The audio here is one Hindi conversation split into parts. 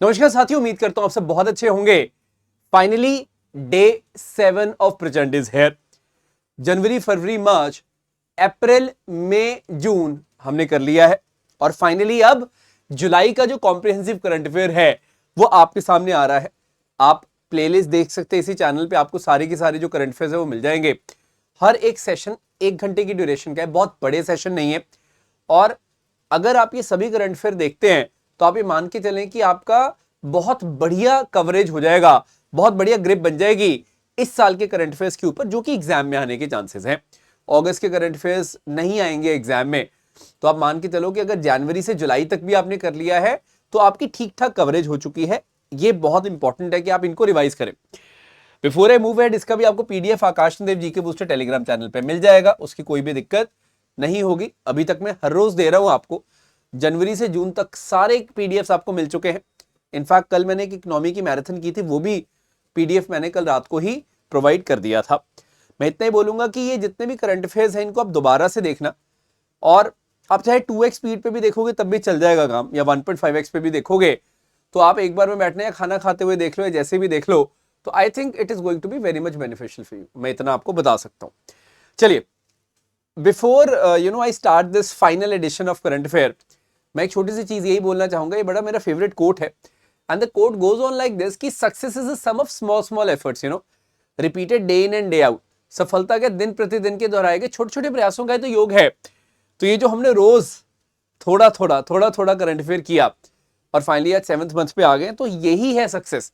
नमस्कार साथियों, उम्मीद करता हूं आप सब बहुत अच्छे होंगे। फाइनली डे 7 ऑफ प्रचंड इज हियर। जनवरी, फरवरी, मार्च, अप्रैल, मई, जून हमने कर लिया है और फाइनली अब जुलाई का जो कॉम्प्रिहेंसिव करंट अफेयर है वो आपके सामने आ रहा है। आप प्लेलिस्ट देख सकते हैं इसी चैनल पे, आपको सारी की सारी जो करंट अफेयर्स है वो मिल जाएंगे। हर एक सेशन 1 घंटे की ड्यूरेशन का है, बहुत बड़े सेशन नहीं है। और अगर आप ये सभी करंट अफेयर देखते हैं तो आप ये मान के चलें कि आपका बहुत बढ़िया कवरेज हो जाएगा, बहुत बढ़िया ग्रिप बन जाएगी इस साल के करंट अफेयर्स के ऊपर, जो कि एग्जाम में आने के चांसेस हैं। अगस्त के करंट अफेयर्स नहीं आएंगे एग्जाम में, तो आप मान के चलो कि अगर जनवरी से जुलाई तक भी आपने कर लिया है तो आपकी ठीक ठाक कवरेज हो चुकी है। ये बहुत इंपॉर्टेंट है कि आप इनको रिवाइज करें। बिफोर आई मूव एड, इसका भी आपको पीडीएफ आकाश देव जी के बूस्टर टेलीग्राम चैनल पे मिल जाएगा, उसकी कोई भी दिक्कत नहीं होगी। अभी तक मैं हर रोज दे रहा हूं आपको, जनवरी से जून तक सारे पीडीएफ आपको मिल चुके हैं। इनफैक्ट कल मैंने एक इकोनॉमी की मैराथन की थी, वो भी पीडीएफ मैंने कल रात को ही प्रोवाइड कर दिया था। मैं इतना ही बोलूंगा कि ये जितने भी करंट अफेयर्स हैं इनको आप दोबारा से देखना, और आप चाहे 2x स्पीड पे भी देखोगे तब भी चल जाएगा काम, या 1.5x पे भी देखोगे तो आप एक बार में बैठने या खाना खाते हुए देख लो या जैसे भी देख लो, तो I think it is going to be very much beneficial for you. मैं इतना आपको बता सकता हूं। चलिए, before I start this final edition of current affair, मैं एक छोटी सी चीज यही बोलना चाहूंगा। ये बड़ा मेरा फेवरेट कोट है, and the quote goes on like this कि success is a sum of small small efforts, repeated day in and day out. सफलता के दिन प्रतिदिन के दोहराए गए छोटे छोटे प्रयासों का तो योग है। तो ये जो हमने रोज थोड़ा थोड़ा करंट अफेयर किया और फाइनली आज 7th मंथ पे आ गए, तो यही है सक्सेस।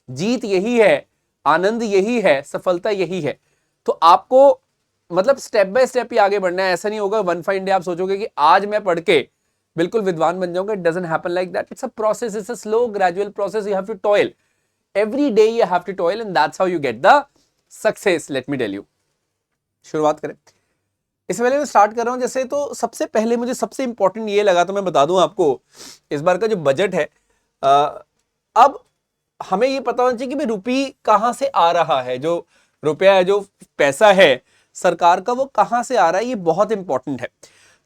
जीत यही है, आनंद यही है, सफलता यही है। तो आपको मतलब स्टेप बाय स्टेप ही आगे बढ़ना है। ऐसा नहीं होगा वन फाइन डे आप सोचोगे कि आज मैं पढ़ के बिल्कुल विद्वान बन जाऊंगा। It doesn't happen like that. It's a process, it's a slow gradual process. You have to toil every day, you have to toil, and that's how you get the success. Let me tell you. शुरुआत करें। इस पहले मैं स्टार्ट कर रहा हूं जैसे, तो सबसे पहले मुझे सबसे इंपॉर्टेंट ये लगा, तो मैं बता दूं आपको, इस बार का जो बजट है, अब हमें ये पता होना चाहिए कि भाई रुपी कहां से आ रहा है। जो रुपया है, जो पैसा है सरकार का, वो कहां से आ रहा है, ये बहुत इंपॉर्टेंट है।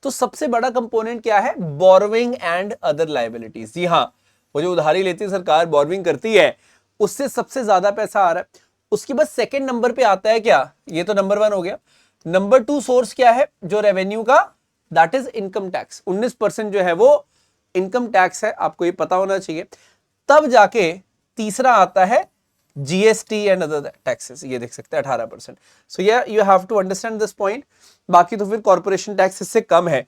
तो सबसे बड़ा कंपोनेंट क्या है? Borrowing and other liabilities. जी हाँ, वो जो उधारी लेती है सरकार, बोरोइंग करती है, उससे सबसे ज्यादा पैसा आ रहा है। उसके बाद सेकंड नंबर पे आता है क्या? ये तो नंबर 1 हो गया। नंबर 2 सोर्स क्या है जो रेवेन्यू का? That is income tax. 19% जो है वो इनकम टैक्स है, आपको ये पता होना चाहिए। तब जाके तीसरा आता है जीएसटी एंड अदर टैक्सेस, ये देख सकते हैं 18%। So you have to understand this point. बाकी तो फिर कॉर्पोरेशन टैक्स इससे कम है।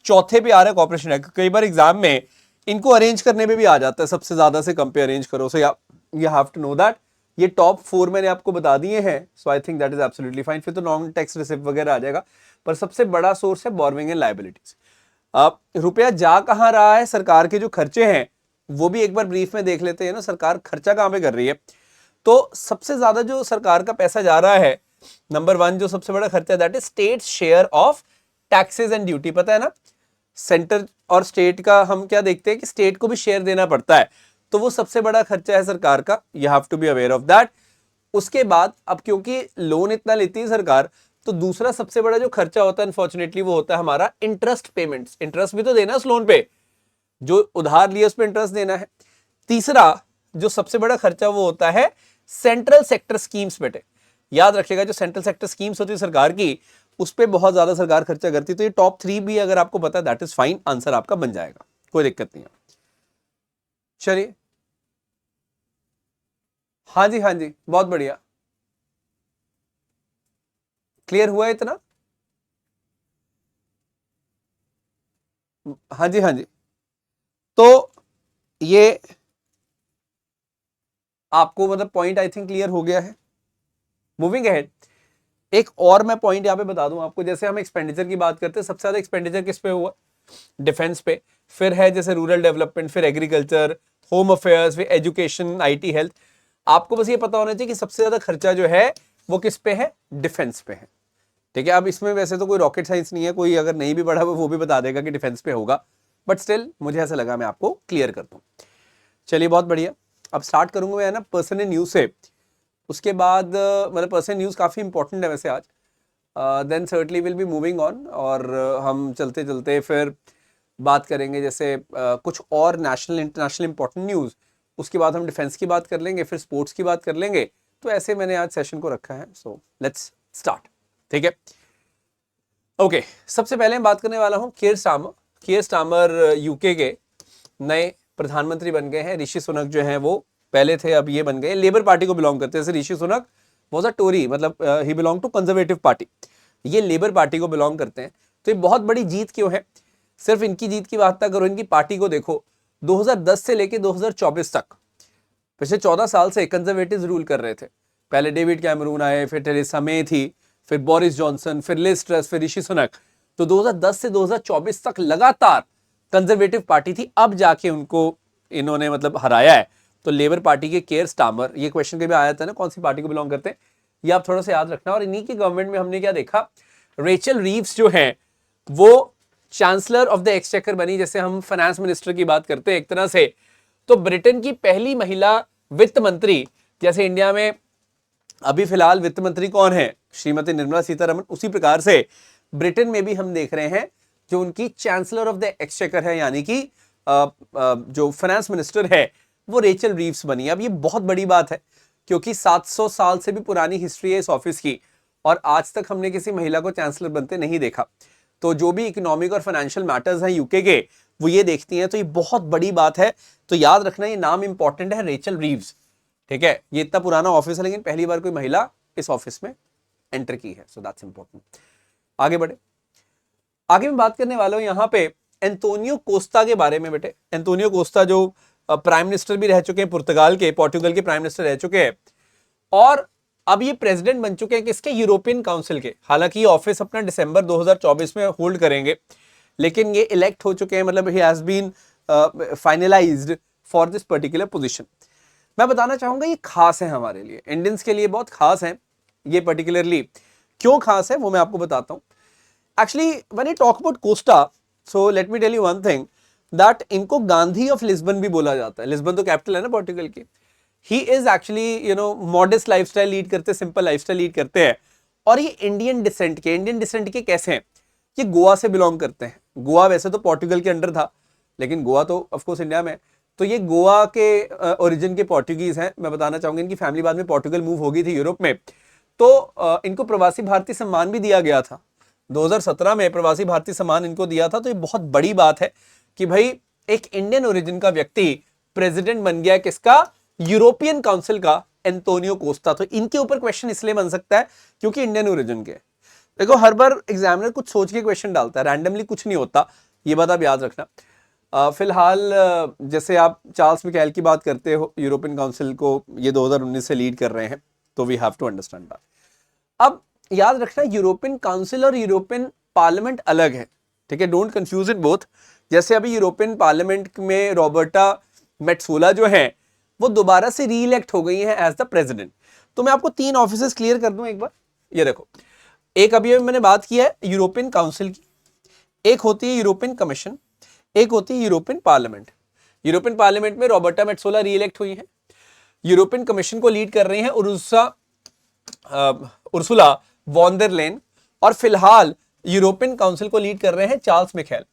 चौथे पे आ रहा है कॉर्पोरेशन टैक्स। कई बार एग्जाम में इनको अरेंज करने में भी आ जाता है, सबसे ज्यादा से कम पे अरेंज करो। So you have to know that. ये टॉप 4 मैंने आपको बता दिए हैं, so I think that is absolutely fine. फिर तो नॉन टैक्स रिसिप्ट वगैरह आ जाएगा, पर सबसे बड़ा सोर्स है बोरोइंग एंड लायबिलिटीज। अब रुपया जा कहां रहा है, सरकार के जो खर्चे हैं वो भी एक बार ब्रीफ में देख लेते हैं ना। सरकार खर्चा कहां पे कर रही है? तो सबसे ज्यादा जो सरकार का पैसा जा रहा है, नंबर 1 जो सबसे बड़ा खर्चा, that is state share of taxes and duty. पता है ना, सेंटर और स्टेट का हम क्या देखते हैं कि स्टेट को भी शेयर देना पड़ता है, तो वो सबसे बड़ा खर्चा है सरकार का। You have to be aware of that. उसके बाद अब क्योंकि लोन इतना लेती है सरकार, तो दूसरा सबसे बड़ा जो खर्चा होता है अनफॉर्चुनेटली वो होता है हमारा इंटरेस्ट पेमेंट्स। इंटरेस्ट भी तो देना उस लोन पे, जो उधार लिया उस पर इंटरेस्ट देना है। तीसरा जो सबसे बड़ा खर्चा वो होता है सेंट्रल सेक्टर स्कीम्स। बेटे याद रखिएगा, जो सेंट्रल सेक्टर स्कीम्स होती है सरकार की, उस पर बहुत ज्यादा सरकार खर्चा करती है। तो ये टॉप 3 भी अगर आपको पता है, दैट इज फाइन, आंसर आपका बन जाएगा, कोई दिक्कत नहीं है। चलिए, हाँ जी, हाँ जी, बहुत बढ़िया। क्लियर हुआ है इतना? हाँ जी, हाँ जी। तो ये आपको मतलब पॉइंट आई थिंक क्लियर हो गया है। मूविंग अहेड, एक और मैं पॉइंट यहां पे बता दूं आपको। जैसे हम एक्सपेंडिचर की बात करते हैं, सबसे ज्यादा एक्सपेंडिचर किस पे हुआ? डिफेंस पे। फिर है जैसे रूरल डेवलपमेंट, फिर एग्रीकल्चर, होम अफेयर्स, फिर एजुकेशन, आईटी, हेल्थ। आपको बस ये पता होना चाहिए कि सबसे ज्यादा खर्चा जो है वो किस पे है? डिफेंस पे है। ठीक है, अब इसमें वैसे तो कोई रॉकेट साइंस नहीं है, कोई अगर नहीं भी पढ़ा वो भी बता देगा कि डिफेंस पे होगा, बट स्टिल मुझे ऐसा लगा मैं आपको क्लियर कर दूं। चलिए, बहुत बढ़िया। अब स्टार्ट करूंगा मैं ना पर्सनल न्यूज से। उसके बाद मतलब पर्सनल न्यूज काफी इंपॉर्टेंट है वैसे आज। Then certainly will be moving on, और हम चलते चलते फिर बात करेंगे जैसे कुछ और नेशनल इंटरनेशनल इंपॉर्टेंट न्यूज उसके बाद हम डिफेंस की बात कर लेंगे, फिर स्पोर्ट्स की बात कर लेंगे। तो ऐसे मैंने आज सेशन को रखा है। So let's start. ठीक है, ओके। सबसे पहले मैं बात करने वाला हूं care Starmer. Care Starmer UK के नए प्रधानमंत्री बन गए हैं। ऋषि सुनक जो हैं वो पहले थे, अब ये बन गए। लेबर पार्टी को बिलोंग करते हैं। जैसे ऋषि सुनक वाज अ टोरी, मतलब ही बिलोंग टू कंजर्वेटिव पार्टी, ये लेबर पार्टी को बिलोंग करते हैं। तो ये बहुत बड़ी जीत क्यों है? सिर्फ इनकी जीत की बात ना करो, इनकी पार्टी को देखो। 2010 से लेके 2024 तक पिछले 14 साल से कंजर्वेटिव रूल कर रहे थे। पहले डेविड कैमरून आए, फिर टेरेसा मे थी, फिर बोरिस जॉनसन, फिर लिज ट्रस, फिर ऋषि सुनक। तो 2010 से 2024 तक लगातार कंजर्वेटिव पार्टी थी, अब जाके उनको इन्होंने मतलब हराया है। तो लेबर पार्टी के केयर स्टार्मर, ये क्वेश्चन कभी आया था ना, कौन सी पार्टी को बिलोंग करते हैं, ये आप थोड़ा सा याद रखना। और इन्हीं की गवर्नमेंट में हमने क्या देखा, रेचल रीव्स जो है वो चांसलर ऑफ द एक्सचेकर बनी। जैसे हम फाइनेंस मिनिस्टर की बात करते हैं एक तरह से, तो ब्रिटेन की पहली महिला वित्त मंत्री, जैसे इंडिया में अभी फिलहाल वित्त मंत्री कौन है, श्रीमती निर्मला सीतारमण, उसी प्रकार से ब्रिटेन में भी हम देख रहे हैं जो उनकी चांसलर ऑफ द एक्सचेकर है, यानी कि जो फाइनेंस मिनिस्टर है वो रेचल रीव्स बनी। अब ये बहुत बड़ी बात है क्योंकि 700 साल से भी पुरानी हिस्ट्री है इस ऑफिस की, और आज तक हमने किसी महिला को चांसलर बनते नहीं देखा। तो जो भी इकोनॉमिक और फाइनेंशियल मैटर्स हैं यूके के, वो ये देखती हैं। तो ये बहुत बड़ी बात है। तो याद रखना, ये नाम इंपॉर्टेंट है, रेचल रीव्स। ठीक है, ये इतना पुराना ऑफिस है लेकिन पहली बार कोई महिला इस ऑफिस में एंटर की है। So that's important. आगे बढ़े, आगे मैं बात करने वाला हूं यहां पे एंटोनियो कोस्टा के बारे में। बेटे, एंटोनियो कोस्टा जो प्राइम मिनिस्टर भी रह चुके हैं पोर्तुगाल के प्राइम मिनिस्टर रह चुके हैं, और अब ये प्रेसिडेंट बन चुके हैं किसके, यूरोपियन काउंसिल के। हालांकि ये ऑफिस अपना दिसंबर 2024 में होल्ड करेंगे, लेकिन ये इलेक्ट हो चुके हैं, मतलब he has been finalised for this particular position. मैं बताना चाहूंगा ये खास है हमारे लिए, इंडियंस के लिए बहुत खास है ये पर्टिकुलरली। क्यों खास है वो मैं आपको बताता हूं। Actually when I talk about Costa, so let me tell you one thing, that इनको गांधी ऑफ लिस्बन भी बोला जाता है। लिस्बन तो कैपिटल है ना पोर्टुगल की। He is actually modest lifestyle lead करते, सिंपल लाइफस्टाइल लीड करते हैं। और ये इंडियन डिसेंट के कैसे हैं, ये गोवा से बिलोंग करते हैं। गोवा वैसे तो पोर्टुगल के अंडर था, लेकिन गोवा तो ऑफकोर्स इंडिया में। तो ये गोवा के ओरिजिन के पोर्टुगीज हैं। मैं बताना चाहूंगा इनकी फैमिली बाद में पोर्टुगल मूव हो गई थी यूरोप में। तो इनको प्रवासी भारतीय सम्मान भी दिया गया था 2017 में, प्रवासी भारतीय सम्मान इनको दिया था। तो ये बहुत बड़ी बात है कि भाई एक इंडियन ओरिजिन का व्यक्ति प्रेसिडेंट बन गया, किसका, यूरोपियन काउंसिल का, एंटोनियो कोस्टा। तो इनके ऊपर क्वेश्चन इसलिए बन सकता है क्योंकि इंडियन ओरिजिन के। देखो, हर बार एग्जामिनर कुछ सोच के क्वेश्चन डालता है, रैंडमली कुछ नहीं होता, ये बात आप याद रखना। फिलहाल जैसे आप चार्ल्स मिशेल की बात करते हो, यूरोपियन काउंसिल को ये 2019 से लीड कर रहे हैं, तो we have to understand that. अब याद रखना, यूरोपियन काउंसिल और यूरोपियन पार्लियामेंट अलग है। ठीक है, डोंट कंफ्यूज इट बोथ। जैसे अभी यूरोपियन पार्लियामेंट में रॉबर्टा मेट्सोला जो है वो दोबारा से री इलेक्ट हो गई हैं एज द प्रेसिडेंट। तो मैं आपको 3 ऑफिसेस क्लियर कर दूं एक बार। ये देखो, एक अभी मैंने बात की है यूरोपियन काउंसिल की, एक होती है यूरोपियन कमीशन, एक होती है यूरोपियन पार्लियामेंट। यूरोपियन पार्लियामेंट में रॉबर्टा मेट्सोला री इलेक्ट हुई है। यूरोपियन कमीशन को लीड कर रही हैं उर्सुला वॉन देर लेन, और फिलहाल यूरोपियन काउंसिल को लीड कर रहे हैं चार्ल्स मिशेल।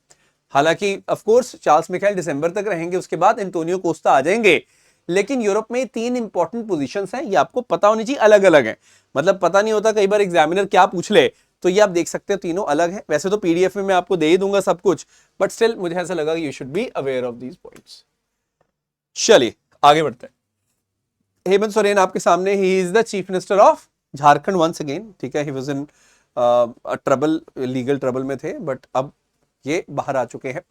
हालांकि ऑफ कोर्स चार्ल्स मिशेल दिसंबर तक रहेंगे, उसके बाद एंटोनियो कोस्टा आ जाएंगे। लेकिन यूरोप में 3 इंपॉर्टेंट पोजीशंस हैं, ये आपको पता होनी चाहिए, अलग अलग हैं। मतलब पता नहीं होता, कई बार एग्जामिनर क्या पूछ ले, तो ये आप देख सकते हो तीनों अलग हैं। वैसे तो पीडीएफ में मैं आपको दे ही दूंगा सब कुछ, बट स्टिल मुझे ऐसा लगा कि you should be aware of these points. चलिए आगे बढ़ते हैं। हेमंत सोरेन आपके सामने, he is the chief minister of Jharkhand once again. ठीक है, he was in trouble, legal trouble में थे, बट अब ये बाहर आ चुके हैं।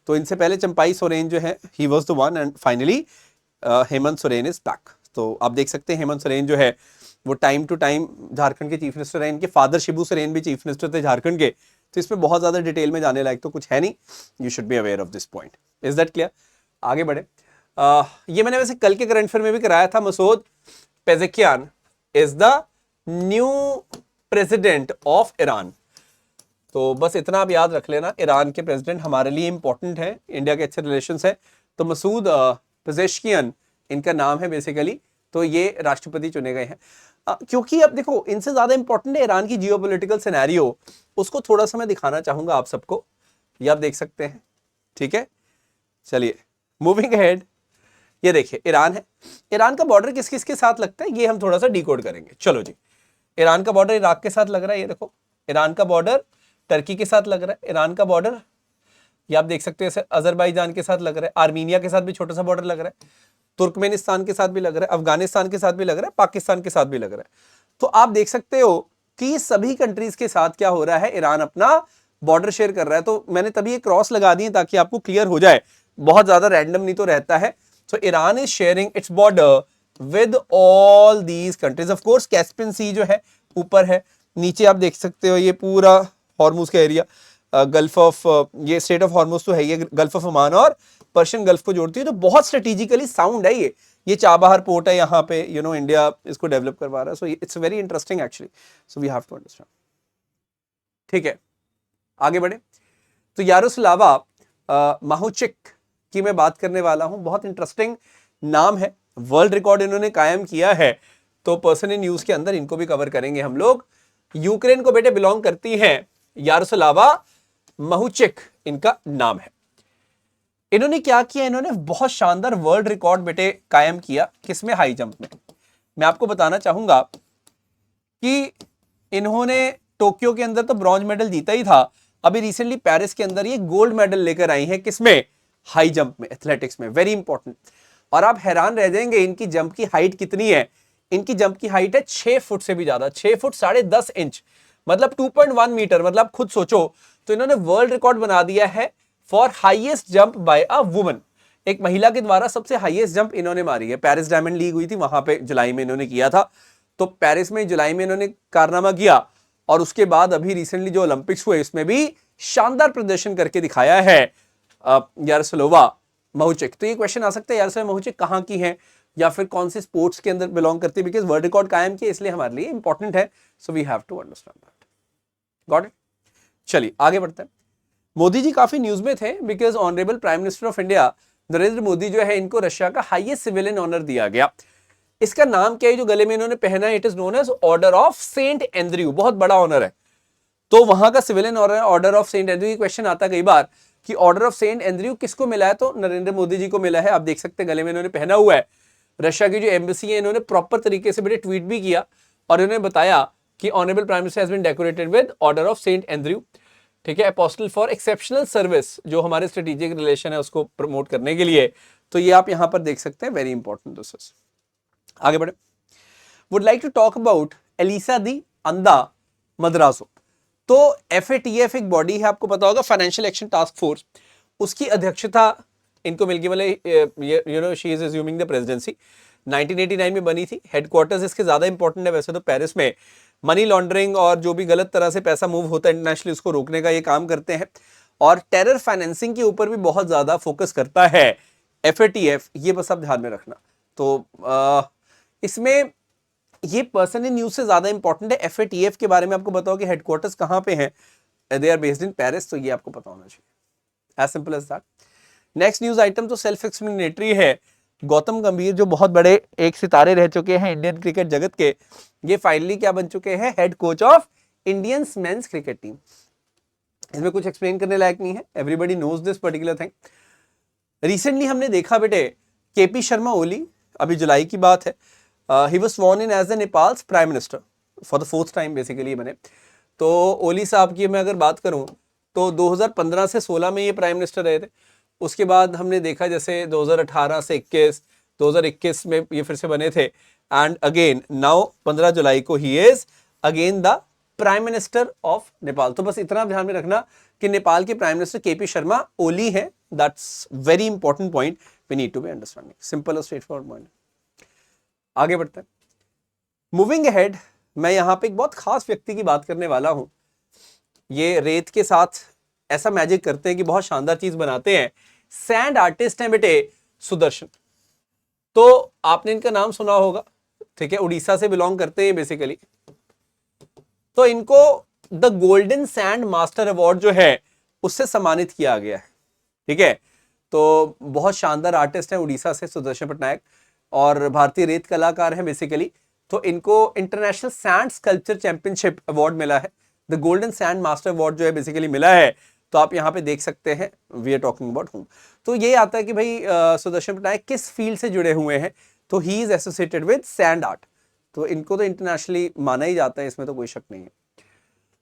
तो इनसे पहले चंपाई सोरेन जो है, he was the one, and finally Hemant Soren is back. तो आप देख सकते हैं हेमंत सोरेन जो है वो टाइम टू टाइम झारखंड के चीफ मिनिस्टर हैं। इनके फादर शिबू सोरेन भी चीफ मिनिस्टर थे झारखंड के। तो इसमें बहुत ज्यादा डिटेल में जाने लायक तो कुछ है नहीं, you should be aware of this point. Is that clear? आगे बढ़े। ये मैंने वैसे कल के करंट अफेयर में भी कराया था। Masoud Pezeshkian is the new president of Iran. तो बस इतना आप याद रख लेना, ईरान के प्रेसिडेंट हमारे लिए इंपॉर्टेंट है, इंडिया के अच्छे रिलेशंस है। तो मसूद पेजेशकियान इनका नाम है बेसिकली। तो ये राष्ट्रपति चुने गए हैं। क्योंकि अब देखो, इनसे ज्यादा इंपॉर्टेंट है ईरान की जियोपॉलिटिकल सिनेरियो, उसको थोड़ा सा मैं दिखाना चाहूंगा आप सबको। ये आप देख सकते हैं। ठीक है, चलिए मूविंग अहेड। ये देखिए ईरान है। ईरान का बॉर्डर किस किस के साथ लगता है ये हम थोड़ा सा डिकोड करेंगे। चलो जी, ईरान का बॉर्डर इराक के साथ लग रहा है, ये देखो। ईरान का बॉर्डर टर्की के साथ लग रहा है। ईरान का बॉर्डर ये आप देख सकते हैं अजरबैजान के साथ लग रहा है। आर्मीनिया के साथ भी छोटा सा बॉर्डर लग रहा है। तुर्कमेनिस्तान के साथ भी लग रहा है। अफगानिस्तान के साथ भी लग रहा है। पाकिस्तान के साथ भी लग रहा है। तो आप देख सकते हो कि सभी कंट्रीज के साथ क्या हो रहा है, ईरान अपना बॉर्डर शेयर कर रहा है। तो मैंने तभी ये क्रॉस लगा दिए ताकि आपको क्लियर हो जाए, बहुत ज्यादा रैंडम नहीं तो रहता है। So Iran is sharing its border with all these countries. Of course, Caspian sea जो है ऊपर है, नीचे आप देख सकते हो ये पूरा हॉर्मुज का एरिया, गल्फ ऑफ, ये स्टेट ऑफ हॉर्मुज तो है, ये गल्फ ऑफ ओमान और पर्शियन गल्फ को जोड़ती है। तो बहुत स्ट्रेटेजिकली साउंड है ये चाबहार पोर्ट है यहाँ पे, इंडिया इसको डेवलप करवा रहा है। So it's very interesting actually, so we have to understand. ठीक है, आगे बढ़े। तो यारोस्लावा माहुचिक की मैं बात करने वाला हूं। बहुत इंटरेस्टिंग नाम है, वर्ल्ड रिकॉर्ड इन्होंने कायम किया है। तो पर्सनल न्यूज के अंदर इनको भी कवर करेंगे हम लोग। यूक्रेन को बेटे बिलोंग करती हैं यारोस्लावा माहुचिक, इनका नाम है। इन्होंने क्या किया, इन्होंने बहुत शानदार वर्ल्ड रिकॉर्ड बेटे कायम किया। किसमें? हाई जंप में। मैं आपको बताना चाहूंगा कि इन्होंने टोक्यो के अंदर तो ब्रॉन्ज मेडल जीता ही था, अभी रिसेंटली पेरिस के अंदर ये गोल्ड मेडल लेकर आई हैं। किसमें? हाई जंप में, एथलेटिक्स में। Very important. और आप हैरान रह जाएंगे इनकी जंप की हाइट कितनी है। इनकी जंप की हाइट है 6 फुट से भी ज्यादा, 6 फुट 10.5 इंच, मतलब 2.1 मीटर। मतलब खुद सोचो, तो इन्होंने वर्ल्ड रिकॉर्ड बना दिया है for highest jump by a woman. एक महिला के द्वारा सबसे हाईएस्ट जंप इन्होंने मारी है। पेरिस डायमंड लीग हुई थी, वहां पे जुलाई में इन्होंने किया था। तो पेरिस में जुलाई में इन्होंने कारनामा किया, और उसके बाद अभी रिसेंटली जो ओलंपिक्स हुए इसमें भी शानदार प्रदर्शन करके दिखाया है यारोस्लावा माहुचिक। तो ये क्वेश्चन आ सकता है, यारोस्लावा माहुचिक कहाँ की है या फिर कौन से स्पोर्ट्स के अंदर बिलोंग करती है, बिकॉज वर्ल्ड रिकॉर्ड कायम किया इसलिए हमारे लिए इंपॉर्टेंट है। So we have to understand that. Got it? चलिए आगे बढ़ते हैं। मोदी जी काफी न्यूज में थे because honourable prime minister of India Narendra Modi जो है, इनको रशिया का हाईएस्ट सिविलियन ऑनर दिया गया। इसका नाम क्या है जो गले में इन्होंने पहना है? It is known as order of Saint Andrew. बहुत बड़ा ऑनर है। तो वहां का civilian order of Saint Andrew. Question आता कई बार कि ऑर्डर ऑफ सेंट एंड्रयू किसको मिला है, तो नरेंद्र मोदी जी को मिला है। आप देख सकते हैं गले में इन्होंने पहना हुआ है। रशिया की जो एम्बेसी है, इन्होंने प्रॉपर तरीके से बड़े ट्वीट भी किया और इन्होंने बताया कि honourable prime minister has been decorated with order of Saint Andrew. ठीक है, अपोस्टल फॉर एक्सेप्शनल सर्विस, जो हमारे स्ट्रेटेजिक रिलेशन है उसको प्रमोट करने के लिए। तो ये आप यहां पर देख सकते हैं, वेरी इंपॉर्टेंट दिस इज। आगे बढ़े। Would like to talk about Elisa de Anda Madrazo. तो FATF एक बॉडी है, आपको पता होगा, फाइनेंशियल एक्शन टास्क फोर्स, उसकी अध्यक्षता इनको मिल गई। मतलब she is assuming the presidency. 1989 में बनी थी। हेडक्वार्टर्स इसके ज्यादा इंपॉर्टेंट है वैसे तो पेरिस में। मनी लॉन्ड्रिंग और जो भी गलत तरह से पैसा मूव होता है इंटरनेशनली, उसको रोकने का ये काम करते हैं। और टेरर फाइनेंसिंग के ऊपर भी बहुत ज्यादा फोकस करता है FATF, ये बस आप ध्यान में रखना। तो इसमें ये पर्सन इन न्यूज से ज्यादा इंपॉर्टेंट है। FATF के बारे में आपको बताओ कि हेडक्वार्टर्स कहां पे हैं, they are based in Paris. तो ये आपको पता होना चाहिए, as simple as that. Next news item तो सेल्फ एक्सप्लेनेटरी है। गौतम गंभीर जो बहुत बड़े एक सितारे रह चुके हैं इंडियन क्रिकेट जगत के, ये फाइनली क्या बन चुके हैं? Head coach of Indian men's cricket team. इसमें कुछ एक्सप्लेन करने लायक नहीं है, everybody knows this particular thing. Recently हमने देखा बेटे KP शर्मा ओली, अभी जुलाई की बात है, he was sworn in as the Nepal's prime minister for the 4th time basically बने। तो ओली साहब की मैं अगर बात करूं तो 2015 से 16 में ये प्राइम मिनिस्टर रहे थे। उसके बाद हमने देखा जैसे 2018 से 21, 2021 में ये फिर से बने थे, एंड अगेन नाउ 15 जुलाई को he is again the prime minister of Nepal. तो बस इतना ध्यान में रखना कि नेपाल के prime minister KP Sharma Oli है। That's very important point we need to be understanding. Simple और स्ट्रेट फॉरवर्ड पॉइंट। आगे बढ़ते हैं। मूविंग अहेड, मैं यहां पे एक बहुत खास व्यक्ति की बात करने वाला हूं। ये रेत के साथ ऐसा मैजिक करते हैं कि बहुत शानदार चीज बनाते हैं। सैंड आर्टिस्ट हैं बेटे सुदर्शन। तो आपने इनका नाम सुना होगा, ठीक है, उड़ीसा से बिलोंग करते हैं बेसिकली। तो इनको the golden sand master award जो है उससे सम्मानित किया गया है। ठीक है, तो बहुत शानदार आर्टिस्ट है उड़ीसा से सुदर्शन पटनायक, और भारतीय रेत कलाकार है बेसिकली। तो इनको international sand sculpture championship award मिला है। The golden sand master award जो है बेसिकली मिला है। तो आप यहाँ पे देख सकते हैं we are talking about home. तो ये आता है कि भाई सुदर्शन पटनायक किस फील्ड से जुड़े हुए हैं, तो he is associated with sand art, तो इनको तो इंटरनेशनली माना ही जाता है, इसमें तो कोई शक नहीं है।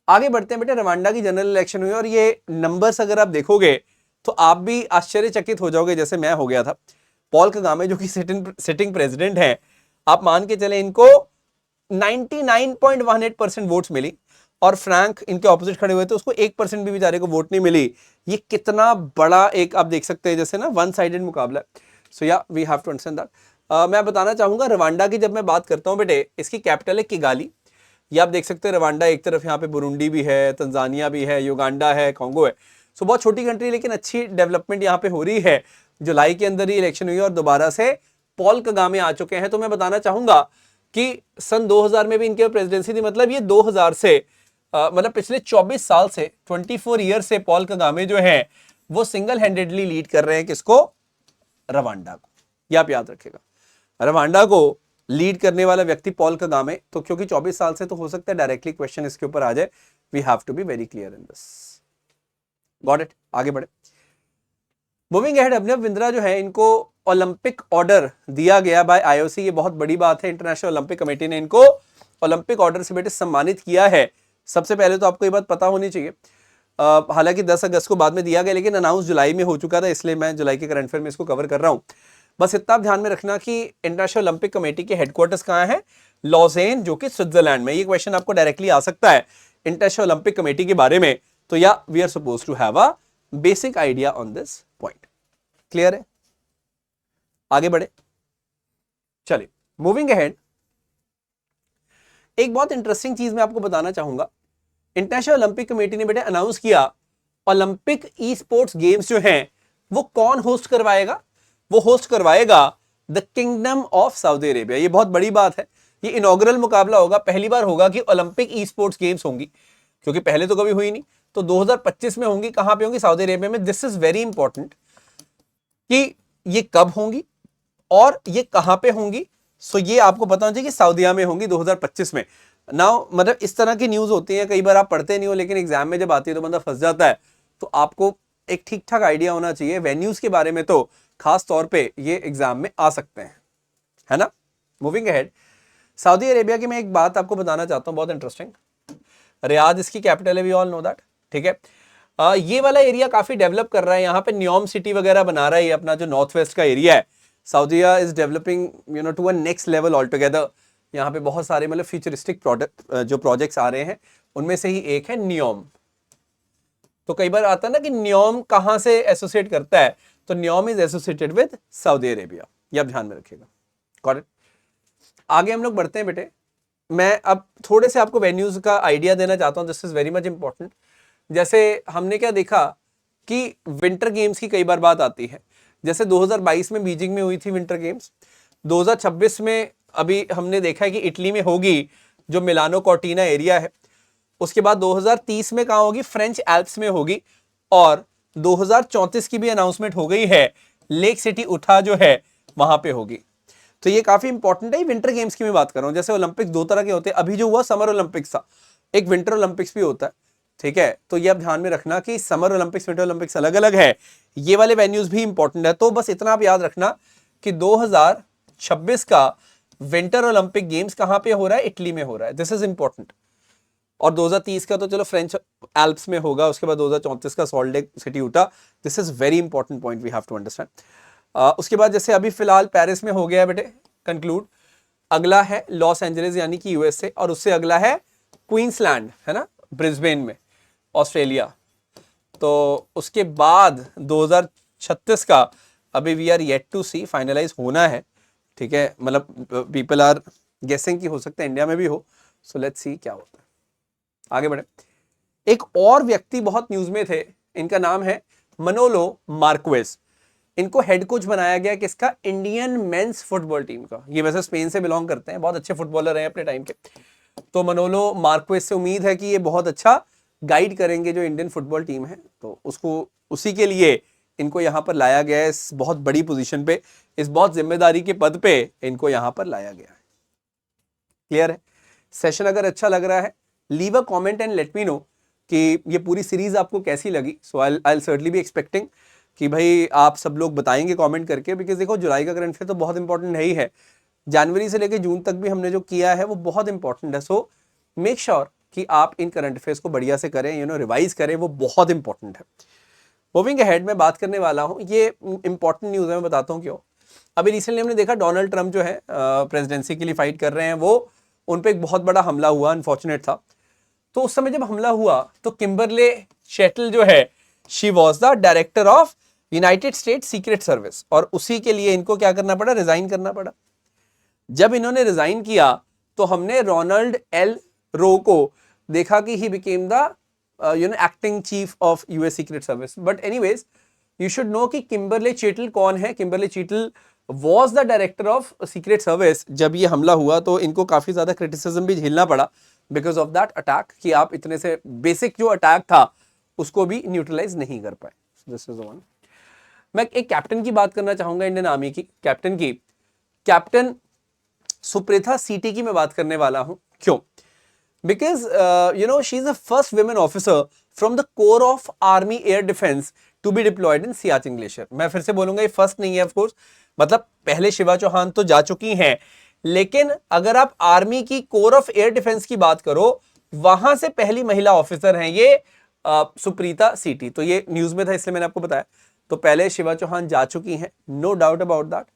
आगे बढ़ते हैं बेटे, रवांडा की जनरल इलेक्शन हुई और ये नंबर्स अगर आप देखोगे तो आप भी आश्चर्यचकित हो जाओगे जैसे मैं हो गया था। पॉल कगामे जो कि सिटिंग प्रेसिडेंट हैं, आप मान के चले इनको 99.18% वोट्स मिली, और फ्रैंक इनके ऑपोजिट खड़े हुए थे, उसको 1% भी बेचारे को वोट नहीं मिली। ये कितना बड़ा एक आप देख सकते हैं जैसे ना वन साइडेड मुकाबला। So yeah we have to understand that. मैं बताना चाहूंगा रवांडा की जब मैं बात करता हूं बेटे, इसकी कैपिटल है किगाली। ये आप देख सकते हैं रवांडा, एक तरफ यहाँ पे बुरुंडी भी है, तंजानिया भी है, युगांडा है, कॉन्गो है। सो बहुत छोटी कंट्री लेकिन अच्छी डेवलपमेंट यहाँ पे हो रही है। जुलाई के अंदर ही इलेक्शन हुई और दोबारा से पॉल कगामे आ चुके हैं। तो मैं बताना चाहूंगा कि सन 2000 में भी इनके प्रेसिडेंसी थी, मतलब ये 2000 से मतलब पिछले 24 साल से 24 ईयर से पॉल कगामे जो है वो सिंगल हैंडेडली लीड कर रहे हैं किसको, रवांडा को। ये आप याद रखिएगा, रवांडा को लीड करने वाला व्यक्ति पॉल कगामे। तो क्योंकि 24 साल से, तो हो सकता है डायरेक्टली क्वेश्चन इसके ऊपर आ जाए। We have to be very clear in this, got it. आगे बढ़े, मूविंग अहेड, अभिनव बिंद्रा जो है इनको ओलंपिक ऑर्डर दिया गया बाय आईओसी। ये बहुत बड़ी बात है, इंटरनेशनल ओलंपिक कमेटी ने इनको ओलंपिक ऑर्डर से बेटे सम्मानित किया है। सबसे पहले तो आपको ये बात पता होनी चाहिए, हालांकि 10 अगस्त को बाद में दिया गया, लेकिन अनाउंस जुलाई में हो चुका था, इसलिए मैं जुलाई के करंट अफेयर में इसको कवर कर रहा हूं। बस इतना ध्यान में रखना कि इंटरनेशनल ओलंपिक कमेटी के हेडक्वार्टर्स कहां है, लॉजेन, जो कि स्विट्जरलैंड में। ये क्वेश्चन आपको डायरेक्टली आ सकता है इंटरनेशनल ओलंपिक कमेटी के बारे में। तो yeah we are suppose to have a basic idea on this point. Clear है, आगे बढ़े, चलिए मूविंग अहेड। एक बहुत इंटरेस्टिंग चीज मैं आपको बताना चाहूंगा, इंटरनेशनल ओलंपिक कमेटी ने बेटे अनाउंस किया ओलंपिक ई स्पोर्ट्स गेम्स जो हैं वो कौन होस्ट करवाएगा, वो होस्ट करवाएगा the kingdom of Saudi Arabia. ये बहुत बड़ी बात है, ये इनॉग्रल मुकाबला होगा, पहली बार होगा कि ओलंपिक ई स्पोर्ट्स गेम्स होंगी, क्योंकि पहले तो कभी हुई नहीं। तो 2025 में होंगी, कहां पे होंगी, सऊदी अरेबिया में। दिस इज वेरी इंपॉर्टेंट कि ये कब होंगी और ये कहां पे होंगी। सो ये आपको पता होना चाहिए कि सऊदीया में होंगी 2025 में। नाउ मतलब इस तरह की न्यूज होती है, कई बार आप पढ़ते नहीं हो लेकिन एग्जाम में जब आती है तो बंदा फंस जाता है। तो आपको एक ठीक ठाक आइडिया होना चाहिए वेन्यूज के बारे में, तो खास तौर पे ये एग्जाम में आ सकते हैं, है ना। मूविंग अहेड, सऊदी अरेबिया की मैं एक बात आपको बताना चाहता हूं बहुत इंटरेस्टिंग। रियाद इसकी कैपिटल है, वी ऑल नो दैट, ठीक है। ये वाला एरिया काफी डेवलप कर रहा है, यहाँ पे न्योम सिटी वगैरह बना रहा है, ये अपना जो नॉर्थ वेस्ट का एरिया है। Saudia is developing to a next level all together. यहाँ पे बहुत सारे मतलब फ्यूचरिस्टिक जो प्रोजेक्ट्स आ रहे हैं, उनमें से ही एक है न्योम। तो कई बार आता है ना कि न्योम कहां से एसोसिएट करता है, तो Neom is associated with Saudi Arabia, ये आप ध्यान में रखिएगा। Got it. आगे हम लोग बढ़ते हैं बेटे, मैं अब थोड़े से आपको वेन्यूज का आइडिया देना चाहता हूं, this is very much important. जैसे हमने क्या देखा कि विंटर गेम्स की कई बार बात आती है, जैसे 2022 में बीजिंग में हुई थी विंटर गेम्स, 2026 में अभी हमने देखा है कि इटली में होगी, जो मिलानो कॉर्टिना एरिया है। उसके बाद 2030 में कहां होगी, फ्रेंच एल्प्स में होगी। और 2034 की भी अनाउंसमेंट हो गई है, लेक सिटी उठा जो है वहां पे होगी। तो ये काफी इंपॉर्टेंट है। विंटर गेम्स की मैं बात कर रहा हूं, जैसे ओलंपिक्स दो तरह के होते हैं, अभी जो हुआ समर ओलंपिक्स था, एक विंटर ओलंपिक्स भी होता है, ठीक है। तो ये आप ध्यान में रखना कि समर ओलंपिक्स विंटर ओलंपिक्स अलग अलग है, ये वाले वेन्यूज भी इंपॉर्टेंट है। तो बस इतना आप याद रखना कि 2026 का विंटर ओलंपिक गेम्स कहां पे हो रहा है, इटली में हो रहा है, दिस इज इंपॉर्टेंट। और 2030 का तो चलो फ्रेंच एल्प्स में होगा, उसके बाद 2034 का सॉल्ट लेक सिटी उठा, this is very important point, we have to understand. उसके बाद जैसे अभी फिलहाल पेरिस में हो गया है बेटे कंक्लूड, अगला है लॉस एंजलिस यानी कि यूएसए, और उससे अगला है क्वींसलैंड, है ना, ब्रिस्बेन में, ऑस्ट्रेलिया। तो उसके बाद 2036 का अभी we are yet to see, finalise होना है, ठीक है। मतलब पीपल आर गेसिंग कि हो सकता है इंडिया में भी हो, सो लेट्स सी क्या होता है। आगे बढ़े, एक और व्यक्ति बहुत न्यूज में थे, इनका नाम है मनोलो मार्क्वेज। इनको हेड कोच बनाया गया किसका, इंडियन मेंस फुटबॉल टीम का। ये वैसे स्पेन से बिलोंग करते हैं, बहुत अच्छे फुटबॉलर हैं अपने टाइम के। तो मनोलो मार्क्वेज से उम्मीद है कि ये बहुत अच्छा गाइड करेंगे जो इंडियन फुटबॉल टीम है, तो उसको उसी के लिए इनको यहां पर लाया गया है, इस बहुत बड़ी पोजीशन पे, इस बहुत जिम्मेदारी के पद पे इनको यहां पर लाया गया है। क्लियर है। सेशन अगर अच्छा लग रहा है, leave a comment and let me know कि ये पूरी सीरीज आपको कैसी लगी। सो आई सर्टनली बी एक्सपेक्टिंग कि भाई आप सब लोग बताएंगे कमेंट करके, बिकॉज देखो जुलाई का करंट अफेयर तो बहुत इंपॉर्टेंट है ही है, जनवरी से लेकर जून तक भी हमने जो किया है वो बहुत इंपॉर्टेंट है। सो मेक श्योर कि आप इन करंट अफेयर्स को बढ़िया से करें, रिवाइज करें, वो बहुत इंपॉर्टेंट है। मूविंग अहेड मैं बात करने वाला हूँ, ये इंपॉर्टेंट न्यूज़ है, मैं बताता हूँ क्यों। अभी रिसेंटली हमने देखा डोनाल्ड ट्रंप जो है प्रेसिडेंसी के लिए फाइट कर रहे हैं, वो उन पर एक बहुत बड़ा हमला हुआ, अनफॉर्चुनेट था। तो उस समय जब हमला हुआ तो किम्बरले शेटल जो है, she was the director of United state secret service, और उसी के लिए इनको क्या करना पड़ा, रिजाइन करना पड़ा। जब इन्होंने रिजाइन किया तो हमने रोनाल्ड एल रो को देखा कि he became the acting chief of US secret service. But anyways you should know कि किम्बरले चेटल कौन है। Kimberly Cheatle was the director of secret service. जब ये हमला हुआ तो इनको काफी ज्यादा क्रिटिसिज्म भी झेलना पड़ा बिकॉज ऑफ दैट अटैक, कि आप इतने से बेसिक जो अटैक था उसको भी न्यूट्रलाइज नहीं कर पाए। This is one. मैं एक कैप्टन की बात करना चाहूंगा, इंडियन आर्मी की कैप्टन की, कैप्टन सुप्रेथा सीटी की मैं बात करने वाला हूं। क्यों? Because she is the first women officer from the corps of army air defence to be deployed in Siachen glacier. मैं फिर से बोलूंगा, ये फर्स्ट नहीं है ऑफकोर्स, मतलब पहले शिवा चौहान तो जा चुकी हैं, लेकिन अगर आप आर्मी की कोर ऑफ एयर डिफेंस की बात करो, वहां से पहली महिला ऑफिसर हैं ये सुप्रीता सीटी। तो ये न्यूज में था इसलिए मैंने आपको बताया। तो पहले शिवा चौहान जा चुकी हैं, no doubt about that.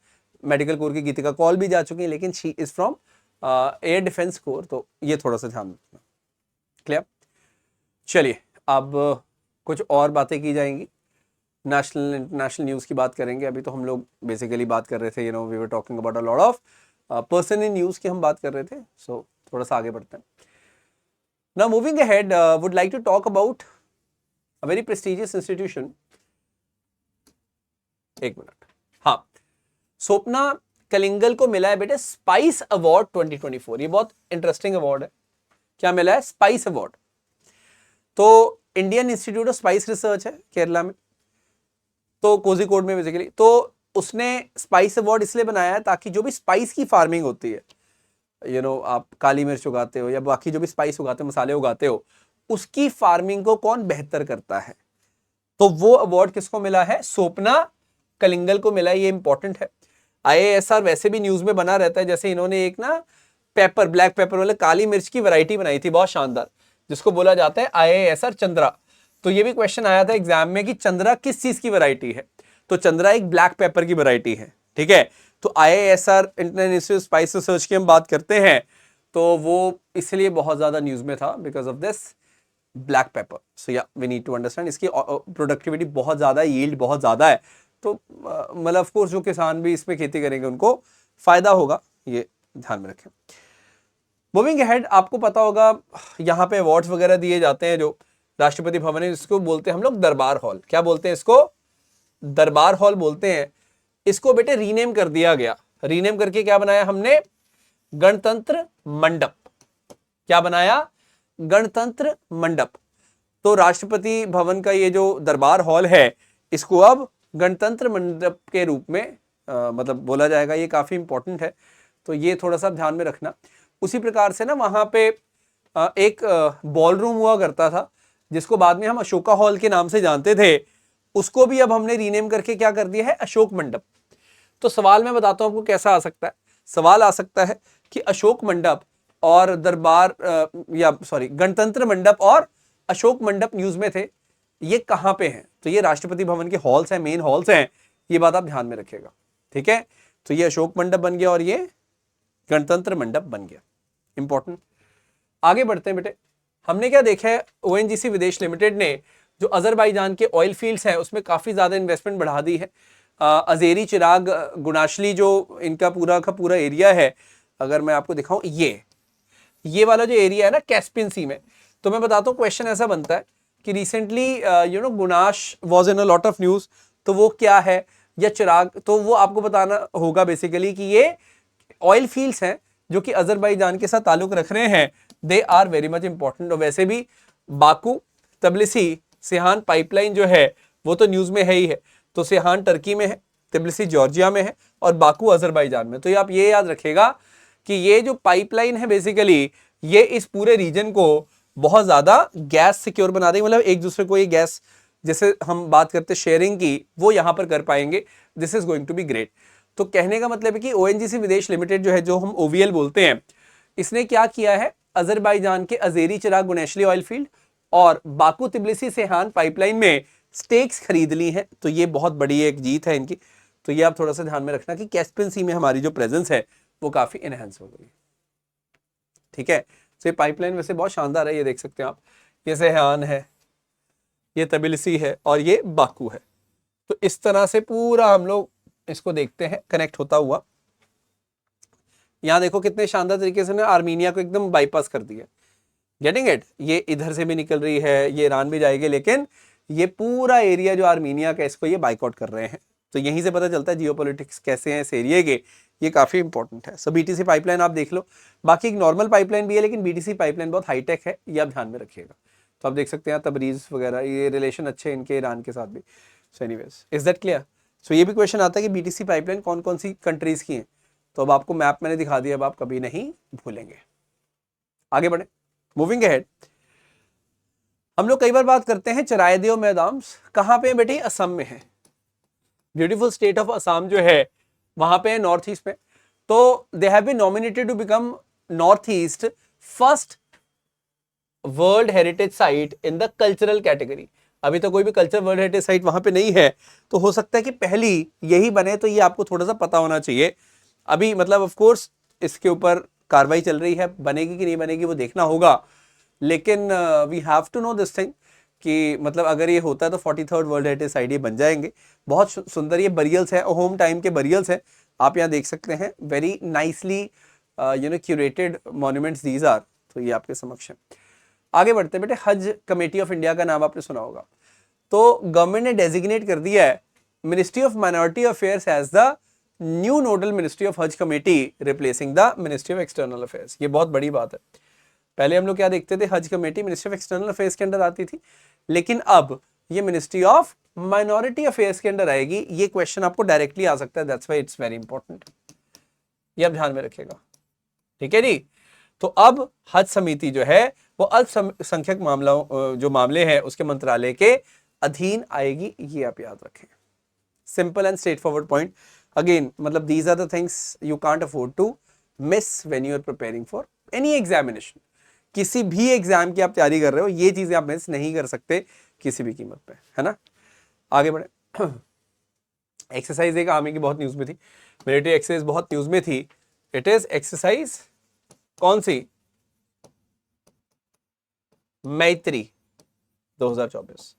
Medical corps की गीतिका कौल भी जा चुकी है, लेकिन she is from air defence corps. तो ये थोड़ा सा ध्यान रखना। क्लियर? चलिए अब कुछ और बातें की जाएंगी, नेशनल इंटरनेशनल न्यूज की बात करेंगे। अभी तो हम लोग बेसिकली बात कर रहे थे, we were talking about a lot of person in news की हम बात कर रहे थे। सो थोड़ा सा आगे बढ़ते हैं। Now moving ahead, would like to talk about a very prestigious institution. एक मिनट। हाँ, स्वप्ना कलिंगल को मिला है बेटे स्पाइस अवार्ड 2024। ये बहुत इंटरेस्टिंग अवार्ड है। क्या मिला है? Spice award. तो Indian institute of spice research है केरला में, तो कोझिकोड में बेसिकली। तो उसने स्पाइस अवार्ड इसलिए बनाया है ताकि जो भी स्पाइस की फार्मिंग होती है, आप काली मिर्च उगाते हो या बाकी जो भी स्पाइस उगाते हो, मसाले उगाते हो, उसकी फार्मिंग को कौन बेहतर करता है। तो वो अवार्ड किसको मिला है? स्वप्ना कलिंगल को मिला है। ये इंपॉर्टेंट है। आईएएसआर वैसे भी न्यूज में बना रहता है, जैसे इन्होंने एक ना पेपर, ब्लैक पेपर वाले काली मिर्च की वैरायटी बनाई थी, बहुत शानदार, जिसको बोला जाता है आईएएसआर चंद्रा। तो ये भी क्वेश्चन आया था एग्जाम में कि चंद्रा किस चीज की वैरायटी है। तो चंद्रा एक ब्लैक पेपर की वैरायटी है, ठीक है। तो आईएएसआर इंडियन इंस्टीट्यूट स्पाइस रिसर्च की हम बात करते हैं, तो वो इसलिए बहुत ज्यादा न्यूज में था because of this black paper. So yeah we need to understand, इसकी प्रोडक्टिविटी बहुत ज्यादा है, यील्ड बहुत ज्यादा है। तो मतलब ऑफ कोर्स जो किसान भी इसमें खेती करेंगे उनको फायदा होगा, ये ध्यान में रखें। मूविंग अहेड, आपको पता होगा यहाँ पे अवार्ड्स वगैरह दिए जाते हैं जो राष्ट्रपति भवन है, इसको बोलते हैं हम लोग दरबार हॉल। क्या बोलते हैं इसको? दरबार हॉल बोलते हैं। इसको बेटे रीनेम कर दिया गया। रीनेम करके क्या बनाया हमने? गणतंत्र मंडप। क्या बनाया? गणतंत्र मंडप। तो राष्ट्रपति भवन का ये जो दरबार हॉल है, इसको अब गणतंत्र मंडप के रूप में मतलब बोला जाएगा। ये काफी इंपॉर्टेंट है, तो ये थोड़ा सा ध्यान में रखना। उसी प्रकार से ना वहां पे एक बॉल रूम हुआ करता था, जिसको बाद में हम अशोका हॉल के नाम से जानते थे, उसको भी अब हमने रीनेम करके क्या कर दिया है? अशोक मंडप। तो सवाल मैं बताता हूं आपको कैसा आ सकता है। सवाल आ सकता है कि अशोक मंडप और दरबार गणतंत्र मंडप और अशोक मंडप न्यूज में थे, ये कहां पे हैं? तो ये राष्ट्रपति भवन के हॉल्स हैं, मेन हॉल्स हैं। ये बात आप ध्यान में रखिएगा, ठीक है। तो ये अशोक मंडप बन गया और ये गणतंत्र मंडप बन गया। इंपॉर्टेंट। आगे बढ़ते हैं बेटे। हमने क्या देखा है, ओएनजीसी विदेश लिमिटेड ने जो अजरबैजान के ऑयल फील्ड्स हैं उसमें काफी ज्यादा इन्वेस्टमेंट बढ़ा दी है। अजेरी, चिराग, गुनाशली जो इनका पूरा का पूरा एरिया है, अगर मैं आपको दिखाऊं, ये वाला जो एरिया है ना कैस्पियन सी में, तो मैं बताता हूँ क्वेश्चन ऐसा बनता है कि रिसेंटली गुनाश was in a lot of news. तो वो क्या है, या चिराग, तो वो आपको बताना होगा बेसिकली कि ये ऑयल फील्ड्स हैं जो कि अजरबैजान के साथ ताल्लुक रख रहे हैं। They are very much important. और वैसे भी बाकू, तबिलिसी, सिहान पाइपलाइन जो है वो तो न्यूज में है ही है। तो सिहान टर्की में है, तबिलिसी जॉर्जिया में है और बाकू अजरबैजान में। तो आप ये याद रखिएगा कि ये जो पाइपलाइन है बेसिकली ये इस पूरे रीजन को बहुत ज्यादा गैस सिक्योर बना देंगे, मतलब एक दूसरे को ये गैस, जैसे हम बात करते शेयरिंग की, वो यहां पर कर पाएंगे। This is going to be great. तो कहने का मतलब है कि ओएनजीसी विदेश लिमिटेड जो है, जो हम ओवीएल बोलते हैं, इसने क्या किया है, अजरबैजान के अजेरी चिराग गुनेशली ऑयल फील्ड और बाकू तिब्लिसी सेहान पाइपलाइन में स्टेक्स खरीद ली हैं। तो ये बहुत बड़ी एक जीत है इनकी। तो ये आप थोड़ा सा ध्यान में रखना कि कैस्पियन सी में हमारी जो प्रेजेंस है वो काफी एनहेंस हो गई। ठीक है, तो ये पाइपलाइन वैसे बहुत शानदार है, ये देख सकते हैं आप, ये सेहान है, ये तबिलिसी है और ये बाकू है। तो इस तरह से पूरा हम लोग इसको देखते हैं कनेक्ट होता हुआ। यहां देखो कितने शानदार तरीके से आर्मीनिया को एकदम बाईपास कर दिया। गेटिंग इट, ये इधर से भी निकल रही है, ये ईरान भी जाएगी, लेकिन ये पूरा एरिया जो आर्मीनिया का, इसको ये बाइकआउट कर रहे हैं। तो यहीं से पता चलता है जियोपॉलिटिक्स कैसे हैं इस एरिया के, ये काफी इंपॉर्टेंट है। सो बीटीसी पाइपलाइन आप देख लो, बाकी एक नॉर्मल पाइपलाइन भी है, लेकिन बीटीसी पाइपलाइन बहुत हाईटेक है, ये आप ध्यान में रखिएगा। तो आप देख सकते हैं तबरीज वगैरह, ये रिलेशन अच्छे हैं इनके ईरान के साथ भी। So anyways, is that clear? So ये भी क्वेश्चन आता है कि बीटीसी पाइपलाइन कौन कौन सी कंट्रीज की हैं। तो अब आपको मैप मैंने दिखा दिया, अब आप कभी नहीं भूलेंगे। आगे बढ़े, मूविंग अहेड। हम लोग कई बार बात करते हैं चरायदेव मैदान कहाँ पे है बेटे, असम में है। ब्यूटीफुल स्टेट ऑफ असम जो है वहां पे है, नॉर्थ ईस्ट में। तो they have been nominated to become North East first world heritage site in the cultural category. अभी तो कोई भी कल्चर वर्ल्ड हेरिटेज साइट वहां पे नहीं है, तो हो सकता है कि पहली यही बने। तो ये आपको थोड़ा सा पता होना चाहिए। अभी मतलब ऑफ कोर्स इसके ऊपर कार्रवाई चल रही है, बनेगी कि नहीं बनेगी वो देखना होगा, लेकिन we have to know this thing कि मतलब अगर ये होता है तो 43rd वर्ल्ड हेरिटेज साइट ये बन जाएंगे। बहुत सुंदर ये बरियल्स है, होम टाइम के बरियल्स है, आप यहाँ देख सकते हैं। Very nicely curated monuments these are. तो ये आपके समक्ष है। आगे बढ़ते हैं बेटे, हज कमेटी ऑफ इंडिया का नाम आपने सुना होगा। तो गवर्नमेंट ने डेजिग्नेट कर दिया है ministry of minority affairs as the new nodal ministry of Haj committee, replacing the ministry of external affairs. ये बहुत बड़ी बात है। पहले हम लोग क्या देखते थे, हज committee ministry of external affairs के अंडर आती थी, लेकिन अब ये मिनिस्ट्री ऑफ माइनॉरिटी अफेयर्स के अंडर आएगी। ये क्वेश्चन आपको डायरेक्टली आ सकता है, that's why it's very important. ये आप ध्यान में रखिएगा, ठीक है जी। तो अब हज समिति जो है वो अल्पसंख्यक मामलों जो मामले हैं उसके मंत्रालय के अधीन आएगी, ये आप याद रखें। Simple and straightforward point. Again मतलब these are the things you can't afford to miss when you are preparing for any examination. किसी भी एग्जाम की आप तैयारी कर रहे हो, ये चीजें आप मिस नहीं कर सकते किसी भी कीमत पे, है ना। आगे बढ़े। एक्सरसाइज एक आर्मी की बहुत न्यूज में थी, मिलिट्री एक्सरसाइज बहुत न्यूज में थी। इट इज एक्सरसाइज कौन सी, मैत्री 2024।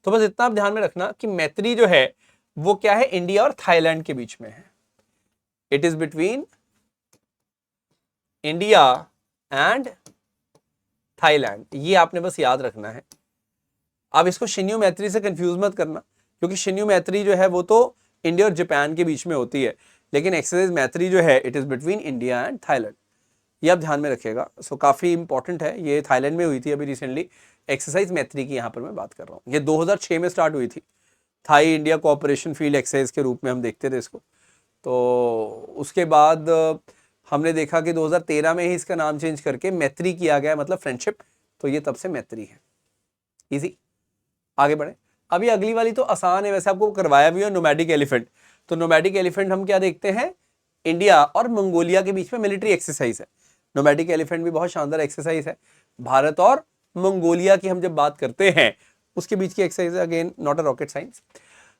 तो बस इतना आप ध्यान में रखना कि मैत्री जो है वो क्या है, इंडिया और थाईलैंड के बीच में है। It is between India and Thailand, ये आपने बस याद रखना है। अब इसको शिन्यू मैत्री से कंफ्यूज मत करना, क्योंकि शिन्यू मैत्री जो है वो तो इंडिया और जापान के बीच में होती है, लेकिन एक्सरसाइज मैत्री जो है it is between India and Thailand. ये आप ध्यान में रखिएगा। सो काफी इंपॉर्टेंट है, ये थाईलैंड में हुई थी अभी रिसेंटली। एक्सरसाइज मैत्री की यहाँ पर मैं बात कर रहा हूँ। ये 2006 में स्टार्ट हुई थी, Thai India cooperation field exercise के रूप में हम देखते थे इसको। तो उसके बाद हमने देखा कि 2013 में ही इसका नाम चेंज करके मैत्री किया गया, मतलब फ्रेंडशिप। तो ये तब से मैत्री है। इजी, आगे बढ़े। अभी अगली वाली तो आसान है, वैसे आपको करवाया भी है, नोमैडिक एलिफेंट। तो नोमैडिक एलिफेंट हम क्या देखते हैं, इंडिया और मंगोलिया के बीच में मिलिट्री एक्सरसाइज है। नोमैडिक एलिफेंट भी बहुत शानदार एक्सरसाइज है। भारत और मंगोलिया की हम जब बात करते हैं उसके बीच की एक्सरसाइज है। Again not a rocket science.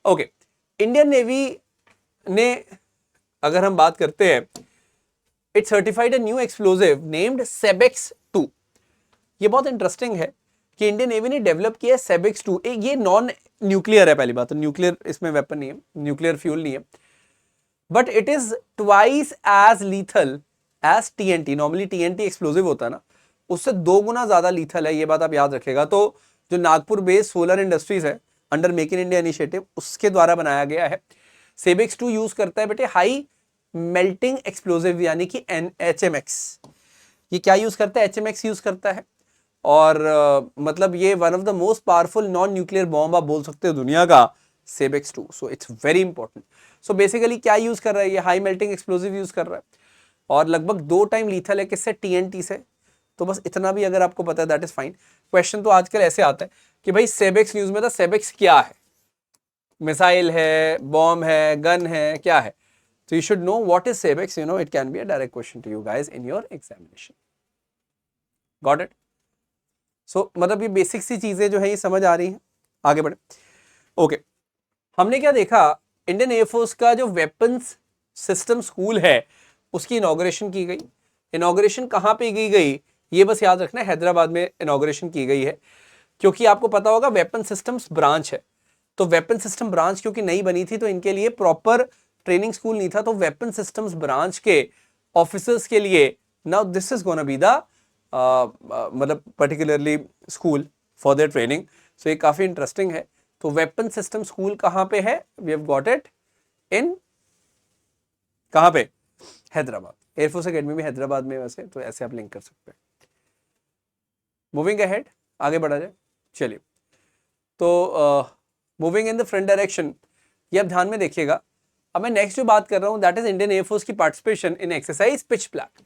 Okay, Indian navy ने अगर हम बात करते हैं, it certified a new explosive named SEBEX 2। ये बहुत इंटरेस्टिंग है कि इंडियन नेवी ने डेवलप किया सेबेक्स 2। ये नॉन न्यूक्लियर है, पहली बात तो न्यूक्लियर इसमें वेपन नहीं है, न्यूक्लियर फ्यूल नहीं है, but it is twice as lethal as TNT. Normally TNT explosive होता है ना, उससे 2 गुना ज्यादा लीथल है, ये बात आप याद रखेगा। तो जो नागपुर बेस्ड सोलर इंडस्ट्रीज है under make in India initiative, उसके द्वारा बनाया गया है। सेबेक्स 2 यूज करता है बेटे हाई मेल्टिंग एक्सप्लोजिव, यानी कि HMX। ये क्या यूज करता है, HMX यूज करता है। और मतलब ये one of the most powerful non nuclear bomb आप बोल सकते हो दुनिया का, सेबेक्स 2। सो it's very important. So basically क्या यूज कर रहा है, ये हाई मेल्टिंग एक्सप्लोजिव यूज कर रहा है, और लगभग 2 टाइम लीथल है, किससे, TNT से। तो बस इतना भी अगर आपको पता है दैट इज फाइन। क्वेश्चन तो आजकल ऐसे आता है कि भाई सेबेक्स न्यूज में था, सेबेक्स क्या है, मिसाइल है, बॉम्ब है, गन है, क्या है? So you should know what is SABEX. You know, it can be a direct question to you guys in your examination. Got it? So मतलब ये बेसिक सी चीजें जो है ये समझ आ रही हैं। आगे बढ़े। ओके, हमने क्या देखा, इंडियन एयरफोर्स का जो वेपन्स सिस्टम स्कूल है उसकी इनॉग्रेशन की गई। इनॉग्रेशन कहाँ पे की गई ये बस याद रखना, हैदराबाद में इनॉग्रेशन की गई है, क्योंकि आपको पता होगा वेपन सिस्टम्स ब्रांच है। तो वेपन सिस्टम ब्रांच क्योंकि नई बनी थी तो इनके लिए प्रॉपर ट्रेनिंग स्कूल नहीं था, तो वेपन सिस्टम्स ब्रांच के ऑफिसर्स के लिए now this is gonna be the मतलब particularly school for their training. So ये काफी इंटरेस्टिंग है। तो वेपन सिस्टम स्कूल कहां पे है? We have got it in, कहां पे? हैदराबाद। एयरफोर्स एकेडमी भी हैदराबाद में वैसे, तो ऐसे आप लिंक कर सकते हैं। मूविंग अहेड, आगे बढ़ा जाए। चलिए, तो moving in the front direction, ये आप ध्यान में देखिएगा। अब मैं नेक्स्ट जो बात कर रहा हूं दैट इज इंडियन एयरफोर्स की participation in exercise pitch black.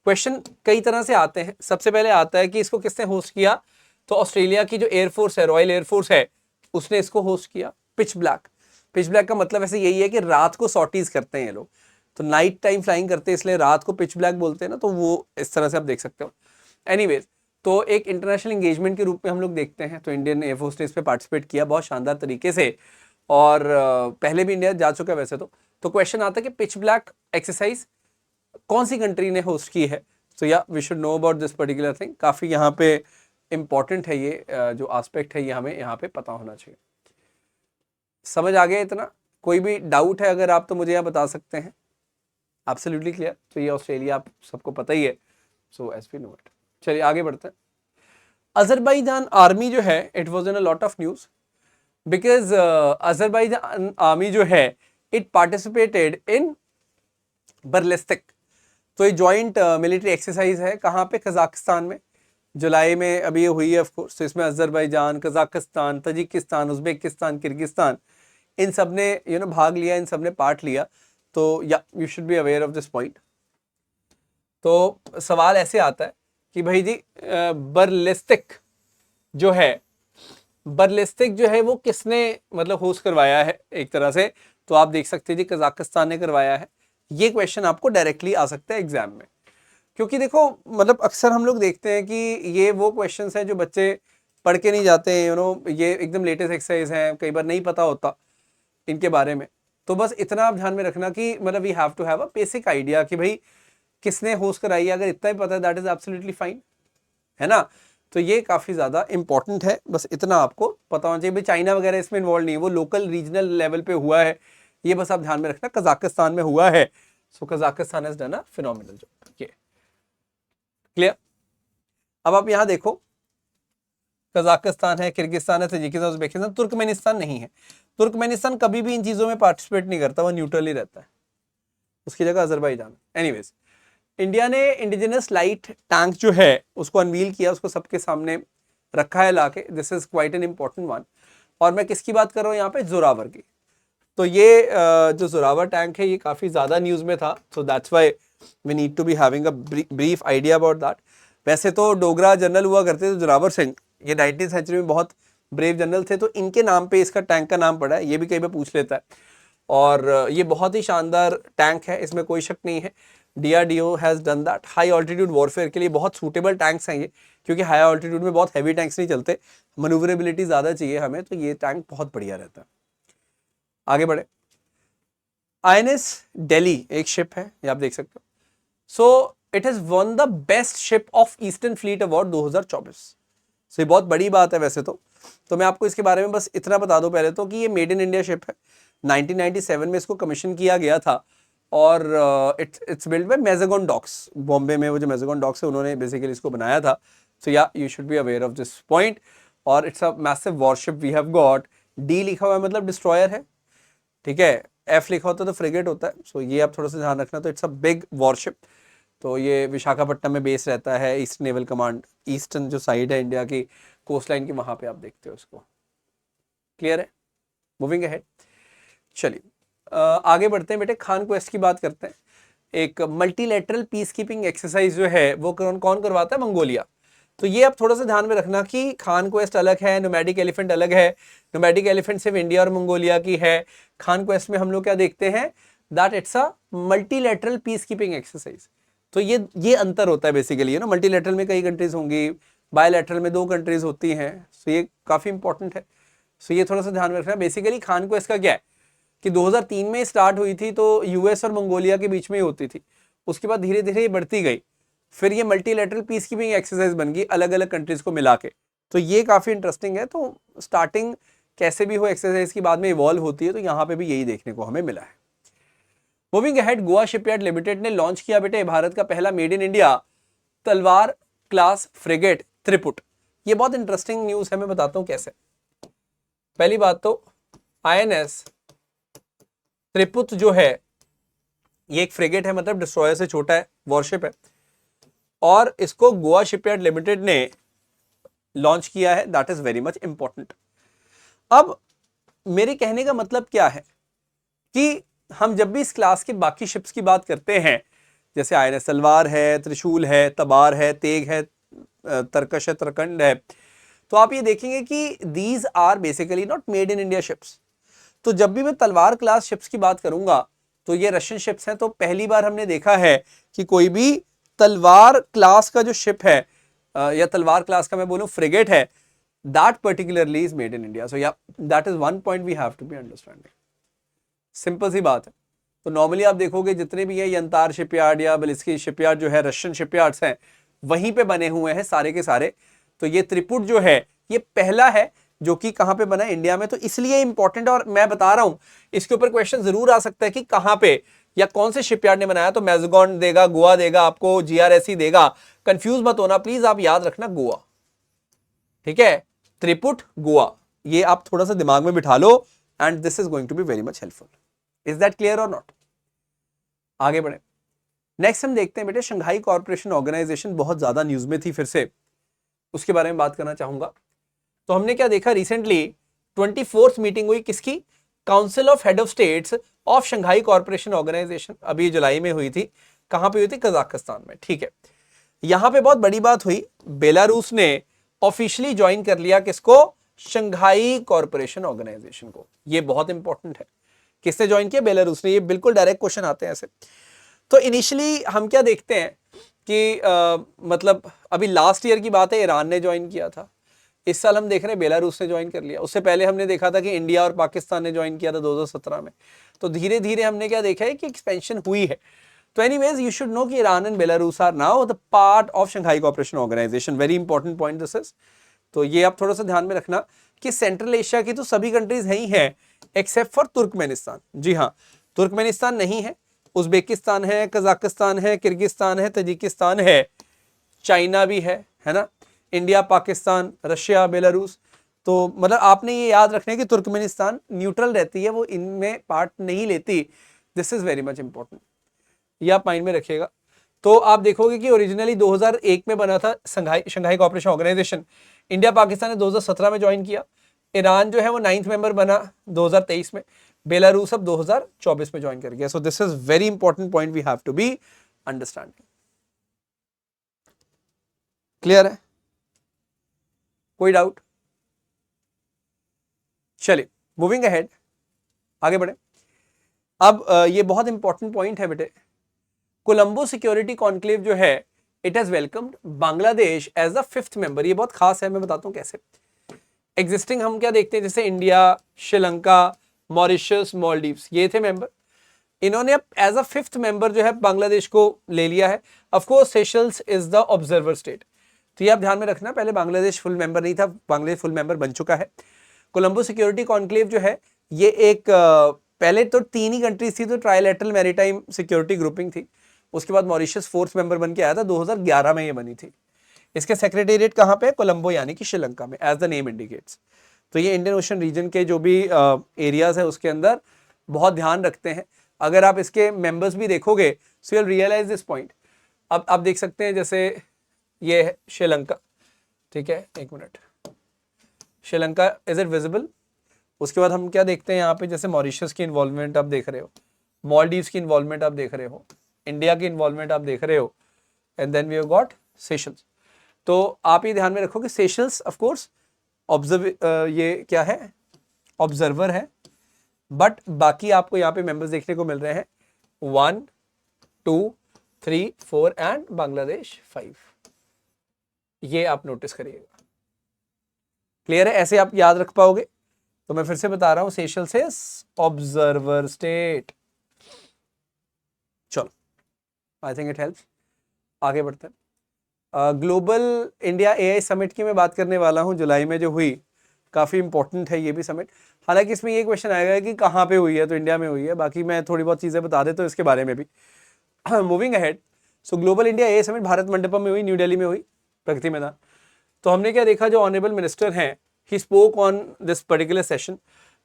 Question कई तरह से आते हैं। सबसे पहले आता है कि इसको किसने होस्ट किया, तो ऑस्ट्रेलिया की जो एयरफोर्स है, रॉयल एयरफोर्स है, उसने इसको होस्ट किया। पिच ब्लैक, पिच ब्लैक का मतलब ऐसे यही है कि रात को सॉर्टीज करते हैं ये लोग, तो नाइट टाइम फ्लाइंग करते हैं इसलिए रात को पिच ब्लैक बोलते हैं ना, तो वो इस तरह से आप देख सकते हो। एनीवेज, तो एक इंटरनेशनल एंगेजमेंट के रूप में हम लोग देखते हैं, तो इंडियन एयरफोर्स ने इस पर पार्टिसिपेट किया बहुत शानदार तरीके से, और पहले भी इंडिया जा चुका है वैसे तो क्वेश्चन आता है कि पिच ब्लैक एक्सरसाइज कौन सी कंट्री ने होस्ट की है। तो yeah we should know about this particular thing. काफी यहाँ पे इंपॉर्टेंट है ये जो एस्पेक्ट है, ये हमें यहाँ पे पता होना चाहिए। समझ आ गया इतना? कोई भी डाउट है अगर आप तो मुझे यहाँ बता सकते हैं। Absolutely clear. तो ये ऑस्ट्रेलिया आप सबको पता ही है, so as we know it. चलिए आगे बढ़ते हैं। अजरबैजान आर्मी जो है, it was in a lot of news because Azerbaijan army जो है इट पार्टिसिपेटेड इन बर्लिस्टिक। तो ये जॉइंट मिलिट्री एक्सरसाइज है, कहाँ पे? कजाकिस्तान में। जुलाई में अभी ये हुई है ऑफ कोर्स। तो इसमें Azerbaijan, Kazakhstan, Tajikistan, Uzbekistan, Kyrgyzstan, इन सब ने भाग लिया, इन सब ने पार्ट लिया। तो या you should be aware of this point. तो सवाल ऐसे आता है कि भाई जी बर्लिस्टिक जो है, बर्लिस्टिक जो है वो किसने मतलब होस्ट करवाया है एक तरह से? तो आप देख सकते हैं जी कजाकिस्तान ने करवाया है। ये क्वेश्चन आपको डायरेक्टली आ सकता है एग्जाम में, क्योंकि देखो मतलब अक्सर हम लोग देखते हैं कि ये वो क्वेश्चंस हैं जो बच्चे पढ़ के नहीं जाते हैं, ये एकदम लेटेस्ट एक्सरसाइज हैं, कई बार नहीं पता होता इनके बारे में। तो बस इतना आप ध्यान में रखना कि मतलब we have to have a basic idea कि भाई किसने होस्ट कराई है। अगर इतना ही पता है दैट इज एब्सोल्युटली फाइन, है ना? तो ये काफी ज्यादा इंपॉर्टेंट है, बस इतना आपको पता होना चाहिए। भाई चाइना वगैरह इसमें इन्वॉल्व नहीं है, वो लोकल रीजनल लेवल पे हुआ है, ये बस आप ध्यान में रखना। कजाकिस्तान में हुआ है, so Kazakhstan has done a phenomenal job. ये क्लियर? अब आप यहां देखो, कजाकिस्तान है, किर्गिस्तान है, तजिकिस्तान, उज्बेकिस्तान, तुर्कमेनिस्तान नहीं है। तुर्कमेनिस्तान कभी भी इन चीजों में पार्टिसिपेट नहीं करता, वो न्यूट्रल ही रहता है, उसकी जगह अजरबैजान। एनीवेज, इंडिया ने इंडिजिनस लाइट टैंक जो है उसको अनवील किया, उसको सबके सामने रखा है लाके। This is quite an important one. और मैं किसकी बात कर रहा हूँ यहाँ पे? जोरावर की। तो ये जो जोरावर टैंक है ये काफी ज्यादा न्यूज में था, so that's why we need to be having a brief idea about that. वैसे तो डोगरा जनरल हुआ करते थे जोरावर सिंह, ये 19th सेंचुरी में बहुत ब्रेव जनरल थे, तो इनके नाम पे इसका टैंक का नाम पड़ा है, ये भी कई बार पूछ लेता है। और ये बहुत ही शानदार टैंक है, इसमें कोई शक नहीं है। DRDO has done that. High altitude warfare के लिए बहुत सूटेबल टैंक्स हैं ये, क्योंकि हाई ऑल्टीट्यूड में बहुत हैवी टैंक्स नहीं चलते, मनूवरेबिलिटी ज्यादा चाहिए हमें, तो ये टैंक बहुत बढ़िया रहता है। आगे बढ़े। INS दिल्ली एक शिप है, ये आप देख सकते हो। सो it has one the best ship of eastern fleet award 2024। सो ये बहुत बड़ी बात है वैसे तो मैं आपको इसके बारे में बस इतना बता दूं पहले तो कि ये मेड इन इंडिया शिप है। 1997 में इसको कमीशन किया गया था, और it's build by Mazagon docks, Bombay में वो जो मैज़ागन डॉक्स है उन्होंने बेसिकली इसको बनाया था। So yeah you should be aware of this point. और it's a massive warship we have got. D लिखा हुआ है मतलब डिस्ट्रॉयर है, ठीक है। एफ लिखा होता है तो फ्रिगेट होता है, सो ये आप थोड़ा सा ध्यान रखना। तो इट्स अ बिग वॉरशिप। तो ये विशाखापट्टनम में बेस रहता है, ईस्ट नेवल कमांड, ईस्टर्न जो साइड है इंडिया की कोस्ट लाइन की, वहां पे आप देखते हो इसको। क्लियर है? Moving ahead. चलिए आगे बढ़ते हैं बेटे, खान क्वेस्ट की बात करते हैं। एक मल्टीलेटरल पीस कीपिंग एक्सरसाइज जो है वो कौन करवाता है? मंगोलिया। तो ये आप थोड़ा सा ध्यान में रखना कि खान क्वेस्ट अलग है, नोमैडिक एलिफेंट अलग है। नोमैडिक एलिफेंट सिर्फ इंडिया और मंगोलिया की है। खान क्वेस्ट में हम लोग क्या देखते हैं? That it's a multilateral peace keeping exercise. तो ये अंतर होता है बेसिकली, है ना। मल्टीलेटरल में कई कंट्रीज होंगी, बायलैटरल में 2 कंट्रीज होती हैं। सो ये काफी इंपॉर्टेंट है। सो ये थोड़ा सा ध्यान में रखना। बेसिकली खान क्वेस्ट का क्या है कि 2003 में स्टार्ट हुई थी, तो यूएस और मंगोलिया के बीच में ही होती थी। उसके बाद धीरे धीरे ये बढ़ती गई, फिर ये मल्टीलेटरल पीस कीपिंग एक्सरसाइज बन गई अलग अलग कंट्रीज को मिला के। तो ये काफी इंटरेस्टिंग है। तो स्टार्टिंग कैसे भी हो एक्सरसाइज की बाद में इवॉल्व होती है, तो यहाँ पे भी यही देखने को हमें मिला है। Moving ahead, Goa shipyard limited ने लॉन्च किया बेटे भारत का पहला मेड इन इंडिया तलवार क्लास फ्रिगेट त्रिपुट। ये बहुत इंटरेस्टिंग न्यूज है, मैं बताता हूं कैसे। पहली बात तो आईएनएस त्रिपुट जो है ये एक फ्रिगेट है, मतलब डिस्ट्रॉयर से छोटा है, वॉरशिप है, और इसको गोवा शिपयार्ड लिमिटेड ने लॉन्च किया है। That is very much important. अब मेरे कहने का मतलब क्या है कि हम जब भी इस क्लास की बाकी शिप्स की बात करते हैं, जैसे आईएनएस तलवार है, त्रिशूल है, तबार है, तेग है, तरकश है, तरकंड है, तो आप ये देखेंगे कि these are basically not made in India ships. तो जब भी मैं तलवार क्लास शिप्स की बात करूंगा तो ये रशियन शिप्स हैं। तो पहली बार हमने देखा है कि कोई भी तलवार क्लास का जो शिप है या तलवार क्लास का मैं बोलूं फ्रिगेट है, that particularly is made in India. So yeah that is one point we have to be understanding. Simple सी बात है। तो नॉर्मली आप देखोगे जितने भी है यंतार शिपयार्ड या बलिस्की शिपयार्ड जो है रशियन शिपयार्ड्स हैं, वहीं पे बने हुए हैं सारे के सारे। तो ये त्रिपुट जो है ये पहला है जो कि कहां पे बना है? इंडिया में। तो इसलिए इंपॉर्टेंट, और मैं बता रहा हूं इसके ऊपर क्वेश्चन जरूर आ सकता है कि कहां पे या कौन से शिपयार्ड ने बनाया। तो मैजगॉन देगा, गोवा देगा, आपको जीआरएसई देगा। कंफ्यूज मत होना प्लीज, आप याद रखना गोवा, ठीक है? त्रिपुट गोवा, ये आप थोड़ा सा दिमाग में बिठा लो and this is going to be very much helpful. Is that clear और नॉट? आगे बढ़े। नेक्स्ट हम देखते हैं बेटे शंघाई कॉर्पोरेशन ऑर्गेनाइजेशन, बहुत ज्यादा न्यूज में थी, फिर से उसके बारे में बात करना चाहूंगा। तो हमने क्या देखा रिसेंटली 24th मीटिंग हुई किसकी? Council of head of states of Shanghai corporation organisation, अभी जुलाई में हुई थी। कहां पे हुई थी? कजाकिस्तान में, ठीक है। यहां पे बहुत बड़ी बात हुई, बेलारूस ने ऑफिशियली ज्वाइन कर लिया किसको? शंघाई कॉर्पोरेशन ऑर्गेनाइजेशन को। ये बहुत इंपॉर्टेंट है। किसने ज्वाइन किया? बेलारूस ने। ये बिल्कुल डायरेक्ट क्वेश्चन आते हैं ऐसे। तो इनिशियली हम क्या देखते हैं कि मतलब अभी लास्ट ईयर की बात है, ईरान ने ज्वाइन किया था। इस साल हम देख रहे हैं बेलारूस ने ज्वाइन कर लिया। उससे पहले हमने देखा था कि इंडिया और पाकिस्तान ने ज्वाइन किया था 2017 में। तो धीरे धीरे हमने क्या देखा है कि एक्सपेंशन हुई है। तो एनीवेज यू शुड नो कि Iran and Belarus are now the part of Shanghai corporation organisation. Very important point this is. तो ये आप थोड़ा सा ध्यान में रखना कि सेंट्रल एशिया की तो सभी कंट्रीज है ही हैं एक्सेप्ट फॉर तुर्कमेनिस्तान। जी हाँ, तुर्कमेनिस्तान नहीं है, उज्बेकिस्तान है, कजाकिस्तान है, किर्गिस्तान है, तजिकिस्तान है, चाइना भी है ना, इंडिया, पाकिस्तान, रशिया, बेलारूस। तो मतलब आपने ये याद रखना है कि तुर्कमेनिस्तान न्यूट्रल रहती है, वो इनमें पार्ट नहीं लेती। This is very much important, ये आप माइंड में रखिएगा। तो आप देखोगे कि ओरिजिनली 2001 में बना था Shanghai corporation organisation. India Pakistan ने 2017 में ज्वाइन किया। ईरान जो है वो 9th मेंबर बना 2023 में। बेलारूस अब 2024 में ज्वाइन कर गया। So this is very important point we have to be understanding. Clear है? कोई डाउट? चलिए मूविंग अहेड, आगे बढ़े। अब ये बहुत इंपॉर्टेंट पॉइंट है बेटे। कोलंबो सिक्योरिटी कॉन्क्लेव जो है it has welcomed Bangladesh as the 5th member. ये बहुत खास है, मैं बताता हूं कैसे। एग्जिस्टिंग हम क्या देखते हैं, जैसे इंडिया, श्रीलंका, मॉरिशस, मालदीव्स, ये थे मेंबर। इन्होंने अब एज अ 5th मेंबर जो है बांग्लादेश को ले लिया है। Of course Seychelles is the observer state. तो ये आप ध्यान में रखना, पहले बांग्लादेश फुल मेंबर नहीं था, बांग्लादेश फुल मेंबर बन चुका है। कोलंबो सिक्योरिटी कॉन्क्लेव जो है ये एक पहले तो 3 ही कंट्रीज थी, तो ट्राइलेटरल मैरीटाइम सिक्योरिटी ग्रुपिंग थी। उसके बाद मॉरिशस 4th मेंबर बन के आया था, 2011 में ये बनी थी। इसके सेक्रेटेरिएट कहाँ पे? कोलंबो यानी कि श्रीलंका में, एज द नेम इंडिकेट्स। तो ये इंडियन ओशन रीजन के जो भी एरियाज है उसके अंदर बहुत ध्यान रखते हैं। अगर आप इसके मेंबर्स भी देखोगे so you will realise this point. अब आप देख सकते हैं जैसे ये है श्रीलंका, ठीक है, एक minute, Sri Lanka, is it visible? उसके बाद हम क्या देखते हैं यहाँ पे, जैसे मॉरिशस की इन्वॉल्वमेंट आप देख रहे हो, मालदीव्स की इन्वॉल्वमेंट आप देख रहे हो, इंडिया की इन्वॉल्वमेंट आप देख रहे हो, and then we have got Seychelles. तो आप ये ध्यान में रखो कि सेशल्स ऑफ कोर्स ये क्या है, ऑब्जर्वर है, बट बाकी आपको यहाँ पे मेंबर्स देखने को मिल रहे हैं 1 2 3 4 एंड बांग्लादेश 5। ये आप नोटिस करिएगा। क्लियर है? ऐसे आप याद रख पाओगे। तो मैं फिर से बता रहा हूं, सेशल्स इज ऑब्जर्वर स्टेट। चलो, आई थिंक इट हेल्प्स। आगे बढ़ते हैं। ग्लोबल इंडिया एआई समिट की मैं बात करने वाला हूं, जुलाई में जो हुई, काफ़ी इंपॉर्टेंट है ये भी समिट। हालांकि इसमें ये क्वेश्चन आएगा कि कहाँ पे हुई है, तो इंडिया में हुई है। बाकी मैं थोड़ी बहुत चीज़ें बता देता हूँ इसके बारे में भी। मूविंग अहेड, सो global India AI summit Bharat Mandapam में हुई, न्यू दिल्ली में हुई, प्रगति मैदान। तो हमने क्या देखा, जो ऑनरेबल मिनिस्टर हैं, he spoke on this particular session.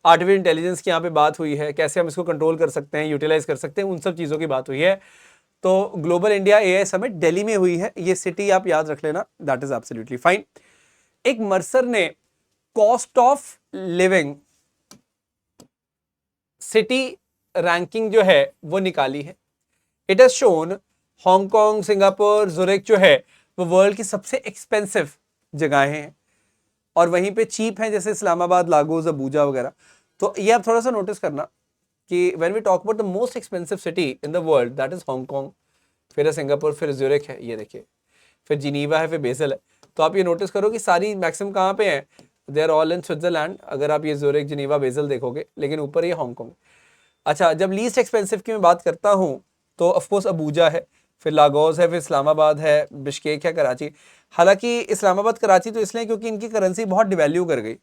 Artificial intelligence की यहाँ पे बात हुई है, कैसे हम इसको कंट्रोल कर सकते हैं, यूटिलाइज कर सकते हैं, उन सब चीज़ों की बात हुई है। तो global India AI summit Delhi में हुई है, ये सिटी आप याद रख लेना, दैट इज एब्सोल्युटली फाइन। एक मर्सर ने cost of living city ranking जो है वो निकाली है। It has shown Hong Kong, Singapore, ज़ुरिक जो है वो वर्ल्ड की सबसे एक्सपेंसिव जगहें हैं, और वहीं पे चीप हैं जैसे इस्लामाबाद, लागोस, अबूजा वगैरह। तो ये आप थोड़ा सा नोटिस करना कि when we talk about the most expensive city in the world, that is Hong Kong, फिर सिंगापुर, फिर ज़ुरिक है, ये देखिए, फिर जिनीवा है, फिर बेसल है। तो आप ये नोटिस करो कि सारी मैक्सिमम कहाँ पे हैं, they are all in Switzerland, अगर आप ये ज़ुरिक, जिनीवा, बेसल देखोगे, लेकिन ऊपर ये हांगकांग। अच्छा, जब लीस्ट एक्सपेंसिव की मैं बात करता हूँ तो ऑफकोर्स अबूजा है, फिर लागोस है, फिर इस्लामाबाद है, बिश्केक है, कराची। हालांकि इस्लामाबाद, कराची तो इसलिए क्योंकि इनकी करेंसी बहुत डिवैल्यू कर गई,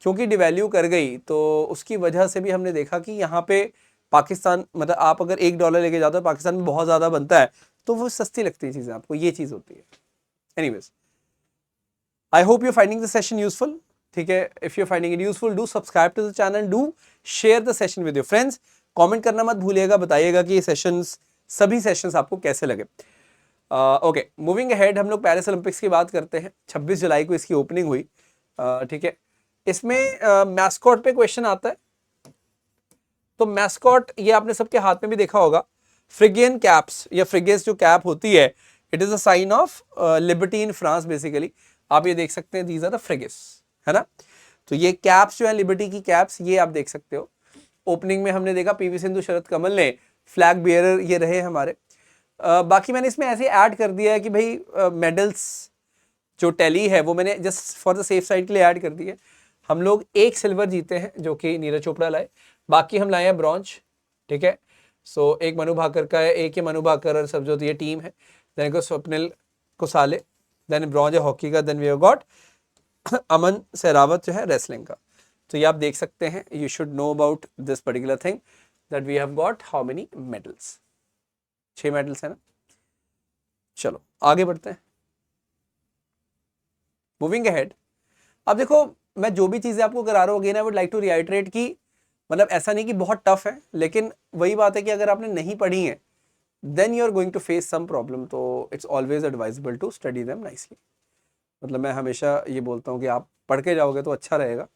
क्योंकि डिवैल्यू कर गई तो उसकी वजह से भी हमने देखा कि यहाँ पे पाकिस्तान, मतलब आप अगर $1 लेके जाते हो, पाकिस्तान में बहुत ज़्यादा बनता है, तो वो सस्ती लगती है चीज़ें आपको, ये चीज़ होती है। Anyways, I hope you finding the session useful. ठीक है, if you finding it useful, do subscribe to the channel, do share the session with your friends. Comment करना मत भूलिएगा, बताइएगा कि ये सेशंस, सभी सेशंस आपको कैसे लगे। ओके, मूविंग अहेड, हम लोग पेरिस ओलंपिक्स की बात करते हैं। 26 जुलाई को इसकी ओपनिंग हुई। ठीक है, इसमें मैस्कॉट पे क्वेश्चन आता है। तो मैस्कॉट ये आपने सबके हाथ में भी देखा होगा, फ्रिगियन कैप्स या फ्रिगेस जो कैप होती है, it is a sign of liberty in France basically. आप ये देख सकते हैं, दीज आर द फ्रिगेस, है ना। तो ये कैप्स जो है लिबर्टी की कैप्स, ये आप देख सकते हो। ओपनिंग में हमने देखा पीवी सिंधु, शरद कमल ने फ्लैग बियरर ये रहे हमारे। बाकी मैंने इसमें ऐसे ऐड कर दिया है कि भाई मेडल्स जो टैली है वो मैंने just for the safe side के लिए ऐड कर दी है। हम लोग एक सिल्वर जीते हैं जो कि नीरज चोपड़ा लाए, बाकी हम लाए हैं ब्रॉन्ज। ठीक है, सो एक मनु भाकर का है, एक ही मनु भाकर और सब जो ये टीम है, देन को स्वप्निल कुसाले, देन ब्रॉन्ज है हॉकी का, देन वी हैव गॉट अमन सहरावत जो है रेसलिंग का। तो ये आप देख सकते हैं, you should know about this particular thing that we have got how many medals, 6 medals है ना। चलो आगे बढ़ते हैं, मूविंग अहेड। अब देखो, मैं जो भी चीजें आपको करा रहा हूँ, again I would like to reiterate कि मतलब ऐसा नहीं कि बहुत टफ है, लेकिन वही बात है कि अगर आपने नहीं पढ़ी है then you are going to face some problem. तो it's always advisable to study them nicely. मतलब मैं हमेशा ये बोलता हूँ कि आप पढ़ के जाओगे तो अच्छा रहेगा,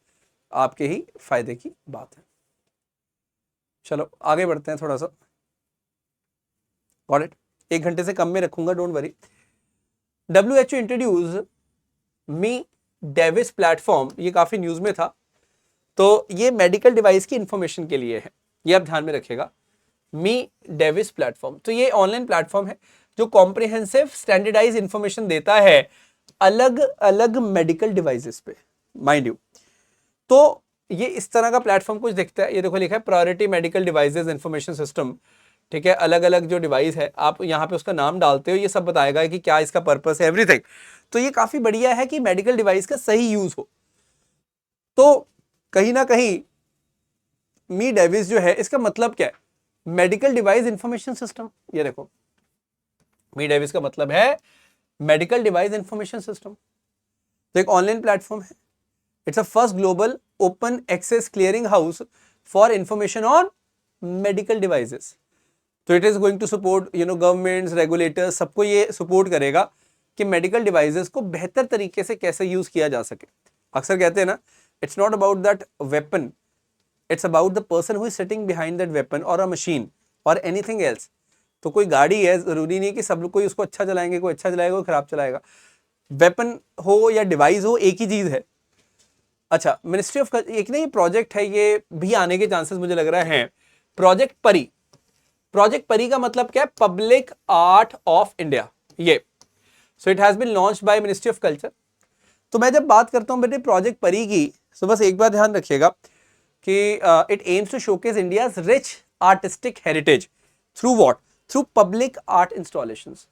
आपके ही फायदे की बात है। चलो आगे बढ़ते हैं थोड़ा सा। गॉट इट, 1 घंटे से कम में रखूंगा, don't worry. WHO introduce me Davis platform, ये काफी न्यूज में था। तो ये मेडिकल डिवाइस की इंफॉर्मेशन के लिए है, ये आप ध्यान में रखिएगा। मी डेविस प्लेटफॉर्म, तो ये ऑनलाइन प्लेटफॉर्म है जो कॉम्प्रिहेंसिव स्टैंडर्डाइज इंफॉर्मेशन देता है अलग अलग मेडिकल डिवाइसेस पे, माइंड यू। तो ये इस तरह का प्लेटफॉर्म कुछ दिखता है, ये देखो लिखा है priority medical devices information system. ठीक है, अलग अलग जो डिवाइस है आप यहाँ पे उसका नाम डालते हो, ये सब बताएगा कि क्या इसका पर्पस है, एवरीथिंग। तो ये काफी बढ़िया है कि मेडिकल डिवाइस का सही यूज हो। तो कहीं ना कहीं मी डेविस जो है, इसका मतलब क्या है, मेडिकल डिवाइस इंफॉर्मेशन सिस्टम। ये देखो, मी डेविस का मतलब है मेडिकल डिवाइस इंफॉर्मेशन सिस्टम। तो एक ऑनलाइन प्लेटफॉर्म है, it's a first global open access clearing house for information on medical devices. तो it is going to support governments, regulators, सबको ये सपोर्ट करेगा कि मेडिकल डिवाइसेस को बेहतर तरीके से कैसे यूज किया जा सके। अक्सर कहते हैं ना, it's not about that weapon, it's about the person who is sitting behind that weapon और अ मशीन और एनीथिंग एल्स। तो कोई गाड़ी है, जरूरी नहीं कि सब लोग कोई उसको अच्छा चलाएंगे, कोई अच्छा चलाएगा, कोई खराब चलाएगा। वेपन हो या डिवाइस हो, एक ही चीज है। अच्छा, मिनिस्ट्री ऑफ एक नहीं प्रोजेक्ट है, ये भी आने के चांसेस मुझे लग रहा है। प्रोजेक्ट परी, प्रोजेक्ट परी का मतलब क्या है? पब्लिक आर्ट ऑफ इंडिया, ये। So it has been launched by ministry of culture. तो मैं जब बात करता हूं बेटे प्रोजेक्ट परी की, तो बस एक बात ध्यान रखिएगा कि it aims to showcase India's rich artistic heritage through what? Through public art installations.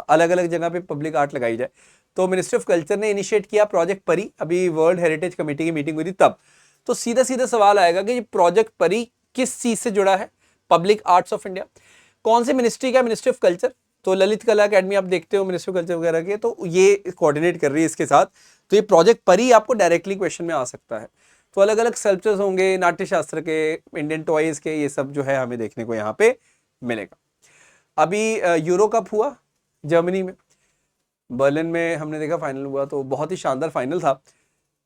अलग अलग जगह पे पब्लिक आर्ट लगाई जाए। तो मिनिस्ट्री ऑफ कल्चर ने इनिशिएट किया प्रोजेक्ट परी, अभी वर्ल्ड हेरिटेज कमेटी की मीटिंग हुई थी तब। तो सीधा सीधा सवाल आएगा कि प्रोजेक्ट परी किस चीज से जुड़ा है? Public arts of India. कौन सी मिनिस्ट्री का? Ministry of culture. तो ललित कला अकेडमी आप देखते हो मिनिस्ट्री ऑफ कल्चर वगैरह के, तो ये कोऑर्डिनेट कर रही है इसके साथ। तो ये प्रोजेक्ट परी आपको डायरेक्टली क्वेश्चन में आ सकता है। तो अलग अलग स्कल्पचर्स होंगे, नाट्य शास्त्र के, इंडियन टॉयज के, ये सब जो है हमें देखने को यहाँ पे मिलेगा। अभी यूरो कप हुआ जर्मनी में, बर्लिन में हमने देखा फाइनल हुआ, तो बहुत ही शानदार फाइनल था।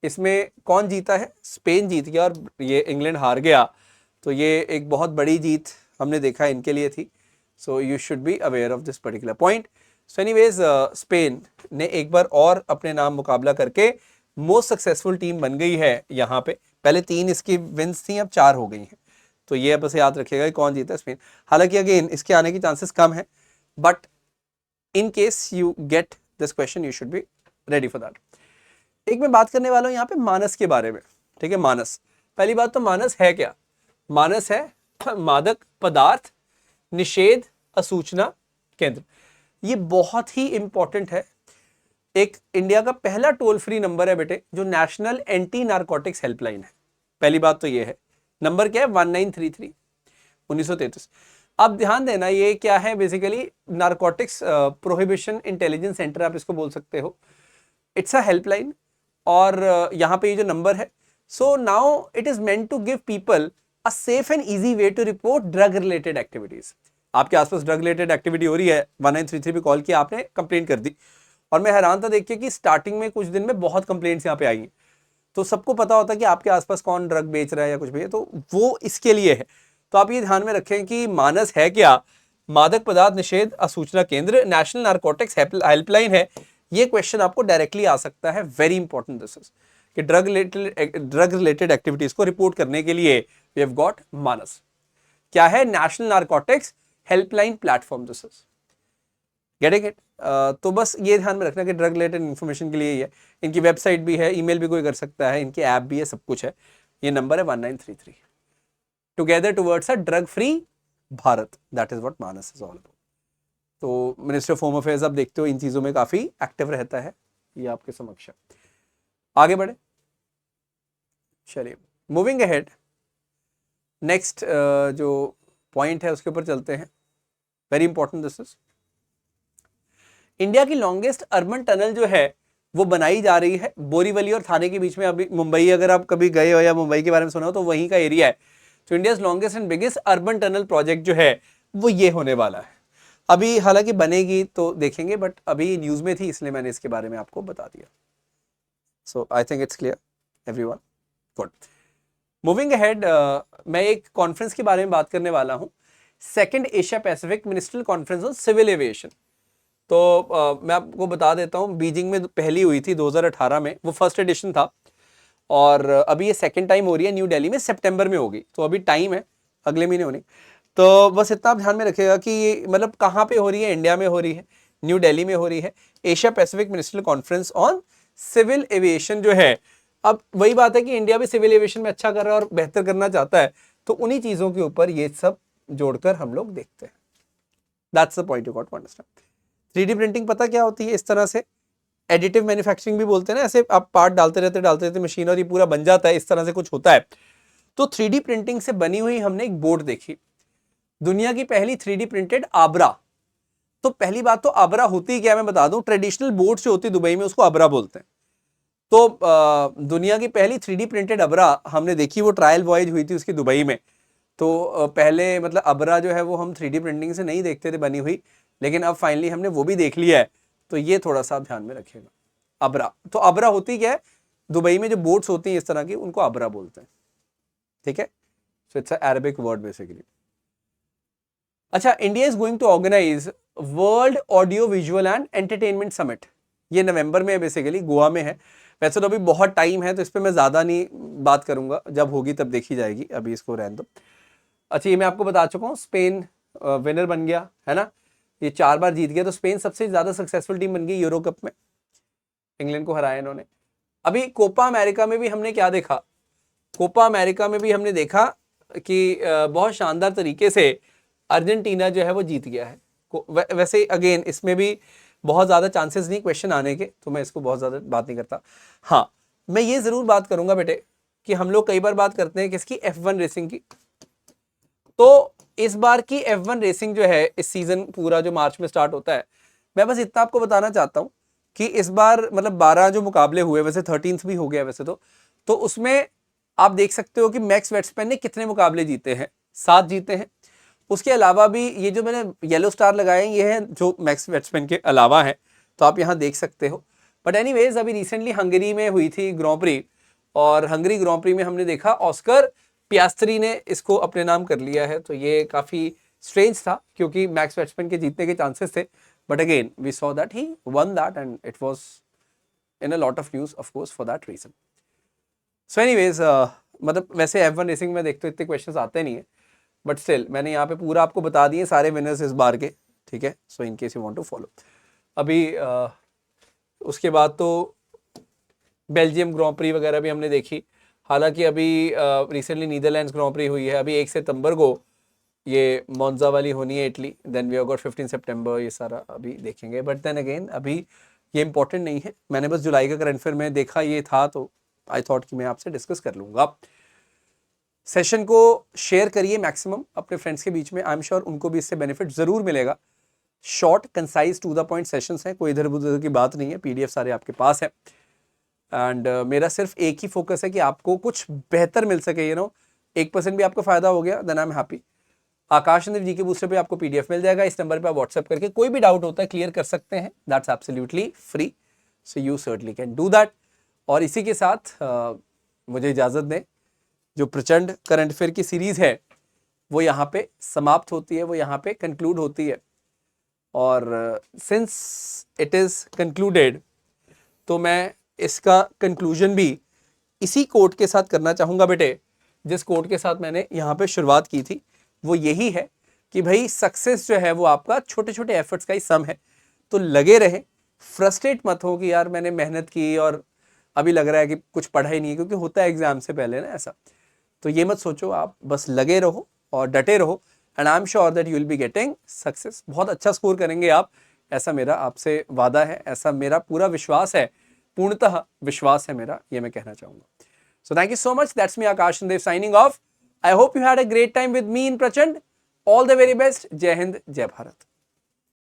इसमें कौन जीता है? स्पेन जीत गया और ये इंग्लैंड हार गया। तो ये एक बहुत बड़ी जीत हमने देखा इनके लिए थी। So you should be aware of this particular point. So anyways, Spain ने एक बार और अपने नाम मुकाबला करके मोस्ट सक्सेसफुल टीम बन गई है यहाँ पे। पहले 3 इसकी विंस थी, अब 4 हो गई हैं। तो ये बस याद रखिएगा कि कौन जीता स्पेन। हालांकि अगेन इसके आने की चांसेस कम है, but in case you get this question you should be ready for that. एक मैं बात करने वाला हूं यहाँ पे मानस के बारे में, ठीक है। मानस, पहली बात तो मानस है क्या? मानस है मादक पदार्थ निषेध असूचना केंद्र। ये बहुत ही इंपॉर्टेंट है। एक इंडिया का पहला टोल फ्री नंबर है बेटे, जो नेशनल एंटी नारकोटिक्स हेल्पलाइन है। पहली बात तो ये है। नंबर क्या है? 1933, 1933। अब ध्यान देना, ये क्या है? Basically narcotics prohibition intelligence centre आप इसको बोल सकते हो। इट्स अ हेल्पलाइन, और यहाँ पे ये जो नंबर है, so now it is meant to give people a safe and easy way to report drug related activities. आपके आसपास ड्रग रिलेटेड एक्टिविटी हो रही है, 1933 पे कॉल किया आपने, कंप्लेंट कर दी। और मैं हैरान था देखिए कि स्टार्टिंग में कुछ दिन में बहुत कंप्लेंट्स यहाँ पे आई हैं। तो सबको पता होता है कि आपके आसपास कौन ड्रग बेच रहा है या कुछ भी है, तो वो इसके लिए है। तो आप ये ध्यान में रखें कि मानस है क्या? मादक पदार्थ निषेध असूचना केंद्र, नेशनल नारकोटिक्स हेल्पलाइन है। ये क्वेश्चन आपको डायरेक्टली आ सकता है। वेरी इंपॉर्टेंट दिस इज कि ड्रग रिलेटेड एक्टिविटीज को रिपोर्ट करने के लिए वी हैव गॉट मानस। क्या है? National narcotics helpline platform this is. Getting it? तो बस ये ध्यान में रखना कि ड्रग रिलेटेड इन्फॉर्मेशन के लिए ही है। इनकी वेबसाइट भी है, ईमेल भी कोई कर सकता है, इनकी ऐप भी है, सब कुछ है। ये नंबर है 1933। Together towards a drug free Bharat, that is what Manas is all about. तो मिनिस्ट्री ऑफ होम अफेयर्स आप देखते हो इन चीजों में काफी एक्टिव रहता है। ये आपके समक्ष है। आगे बढ़े, चलिए मूविंग अहेड। नेक्स्ट जो पॉइंट है उसके ऊपर चलते हैं। Very important this is. India की लॉन्गेस्ट अर्बन टनल जो है वो बनाई जा रही है बोरीवली और थाने के बीच में। अभी मुंबई अगर आप कभी गए हो या मुंबई के बारे में सुना हो तो वहीं का एरिया है। तो India's longest and biggest urban tunnel project जो है वो ये होने वाला है। अभी हालांकि बनेगी तो देखेंगे, बट अभी न्यूज में थी इसलिए मैंने इसके बारे में आपको बता दिया। So I think it's clear everyone. Good. Moving ahead, मैं एक कॉन्फ्रेंस के बारे में बात करने वाला हूं। Second Asia Pacific ministerial conference on civil aviation. तो मैं आपको बता देता हूं, बीजिंग में पहली हुई थी 2018 में, वो फर्स्ट एडिशन था। और अभी ये सेकंड टाइम हो रही है न्यू दिल्ली में, सितंबर में होगी। तो अभी टाइम है, अगले महीने होनी। तो बस इतना आप ध्यान में रखिएगा कि ये मतलब कहाँ पे हो रही है? इंडिया में हो रही है, न्यू दिल्ली में हो रही है। Asia Pacific ministerial conference on civil aviation जो है। अब वही बात है कि इंडिया भी सिविल एविएशन में अच्छा कर रहा है और बेहतर करना चाहता है, तो उन्हीं चीजों के ऊपर ये सब जोड़कर हम लोग देखते हैं। That's the point you got to understand. 3D printing पता क्या होती है? इस तरह से एडिटिव मैन्युफैक्चरिंग भी बोलते हैं ना, ऐसे आप पार्ट डालते रहते मशीन और ये पूरा बन जाता है, इस तरह से कुछ होता है। तो 3D प्रिंटिंग से बनी हुई हमने एक बोर्ड देखी, दुनिया की पहली 3D प्रिंटेड आबरा। तो पहली बात तो आबरा होती क्या है मैं बता दूं। ट्रेडिशनल बोर्ड जो होती है दुबई में उसको आबरा बोलते हैं। तो दुनिया की पहली 3D प्रिंटेड अबरा हमने देखी, वो ट्रायल वॉयज हुई थी उसकी दुबई में। तो पहले मतलब अबरा जो है वो हम 3D प्रिंटिंग से नहीं देखते थे बनी हुई, लेकिन अब फाइनली हमने वो भी देख लिया है। तो ये थोड़ा सा ध्यान में रखिएगा। अबरा, तो अबरा होती क्या है? दुबई में जो बोट्स होती हैं इस तरह की, उनको अबरा बोलते हैं। ठीक है, so it's a Arabic word basically. अच्छा, India is going to organise world audio visual and entertainment summit. ये नवंबर में है, बेसिकली गोवा में है। वैसे तो अभी बहुत टाइम है, तो इस पर मैं ज़्यादा नहीं बात करूंगा, जब होगी तब देखी जाएगी, अभी इसको रहने दो। अच्छा, ये मैं आपको बता चुका हूँ, स्पेन विनर बन गया है ना, ये 4 बार जीत गया, तो स्पेन सबसे ज़्यादा सक्सेसफुल टीम बन गई यूरो कप में, इंग्लैंड को हराया इन्होंने। अभी कोपा अमेरिका में भी हमने क्या देखा, कोपा अमेरिका में भी हमने देखा कि बहुत शानदार तरीके से अर्जेंटीना जो है वो जीत गया है। वैसे अगेन इसमें भी बहुत ज़्यादा चांसेस नहीं क्वेश्चन आने के, तो मैं इसको बहुत ज़्यादा बात नहीं करता। हाँ, मैं ये ज़रूर बात करूंगा बेटे कि हम लोग कई बार बात करते हैं किसकी, F1 रेसिंग की। तो इस बार की F1 रेसिंग जो है, इस सीजन पूरा जो मार्च में स्टार्ट होता है, मैं बस इतना आपको बताना चाहता हूँ कि इस बार मतलब 12 जो मुकाबले हुए, वैसे 13th भी हो गया वैसे तो उसमें आप देख सकते हो कि मैक्स वर्स्टेपेन ने कितने मुकाबले जीते हैं, 7 जीते हैं। उसके अलावा भी ये जो मैंने येलो स्टार लगाए हैं, ये हैं जो मैक्स वर्स्टेपेन के अलावा हैं, तो आप यहाँ देख सकते हो। बट एनीवेज, अभी रिसेंटली हंगरी में हुई थी ग्रॉन्ड प्री, और हंगरी ग्रॉन्ड प्री में हमने देखा ऑस्कर पियास्त्री ने इसको अपने नाम कर लिया है। तो ये काफ़ी स्ट्रेंज था, क्योंकि मैक्स वर्स्टेपेन के जीतने के चांसेस थे, but again we saw that he won that and it was in a lot of news of course for that reason. So anyways, मतलब वैसे F1 रेसिंग में देखते हो इतने क्वेश्चंस आते नहीं है, बट स्टिल मैंने यहाँ पे पूरा आपको बता दिए सारे विनर्स इस बार के, ठीक है। So in case you want to follow. अभी उसके बाद तो बेल्जियम ग्रॉन्ड प्री वगैरह भी हमने देखी। हालांकि अभी रिसेंटली नीदरलैंड्स ग्रॉन्ड प्री हुई है, अभी 1 सितंबर को ये मोन्जा वाली होनी है Italy, then we have got 15 सितंबर, ये सारा अभी देखेंगे। बट देन अगेन अभी ये इंपॉर्टेंट नहीं है, मैंने बस जुलाई का करंट अफेयर में देखा ये था, तो आई थॉट कि मैं आपसे डिस्कस कर लूँगा। सेशन को शेयर करिए मैक्सिमम अपने फ्रेंड्स के बीच में, आई एम श्योर उनको भी इससे बेनिफिट ज़रूर मिलेगा। Short concise to the point sessions हैं, कोई इधर उधर की बात नहीं है, PDF सारे आपके पास है। एंड मेरा सिर्फ एक ही फोकस है कि आपको कुछ बेहतर मिल सके, 1% भी आपको फायदा हो गया, देन आई एम हैप्पी। आकाश जी के बूस्टर पे आपको PDF मिल जाएगा, इस नंबर पे आप व्हाट्सएप करके कोई भी डाउट होता है क्लियर कर सकते हैं, that's absolutely free, so you certainly can do that. और इसी के साथ मुझे इजाज़त दें, जो प्रचंड करंट अफेयर की सीरीज़ है वो यहाँ पे समाप्त होती है, वो यहाँ पे कंक्लूड होती है। और सिंस इट इज़ कंक्लूडेड, तो मैं इसका कंक्लूजन भी इसी कोट के साथ करना चाहूँगा बेटे, जिस कोट के साथ मैंने यहाँ पे शुरुआत की थी। वो यही है कि भाई सक्सेस जो है वो आपका छोटे छोटे एफर्ट्स का ही सम है। तो लगे रहें, फ्रस्ट्रेट मत हो कि यार मैंने मेहनत की और अभी लग रहा है कि कुछ पढ़ा ही नहीं है, क्योंकि होता है एग्जाम से पहले ना ऐसा। तो ये मत सोचो, आप बस लगे रहो और डटे रहो, and I am sure that you will be getting success. बहुत अच्छा स्कोर करेंगे आप, ऐसा मेरा आपसे वादा है, ऐसा मेरा पूरा विश्वास है, पूर्णतः विश्वास है मेरा, ये मैं कहना चाहूँगा। So thank you so much. That's me, Akash Dev, signing off. I hope you had a great time with me in Prachand. All the very best. Jai Hind, Jai Bharat.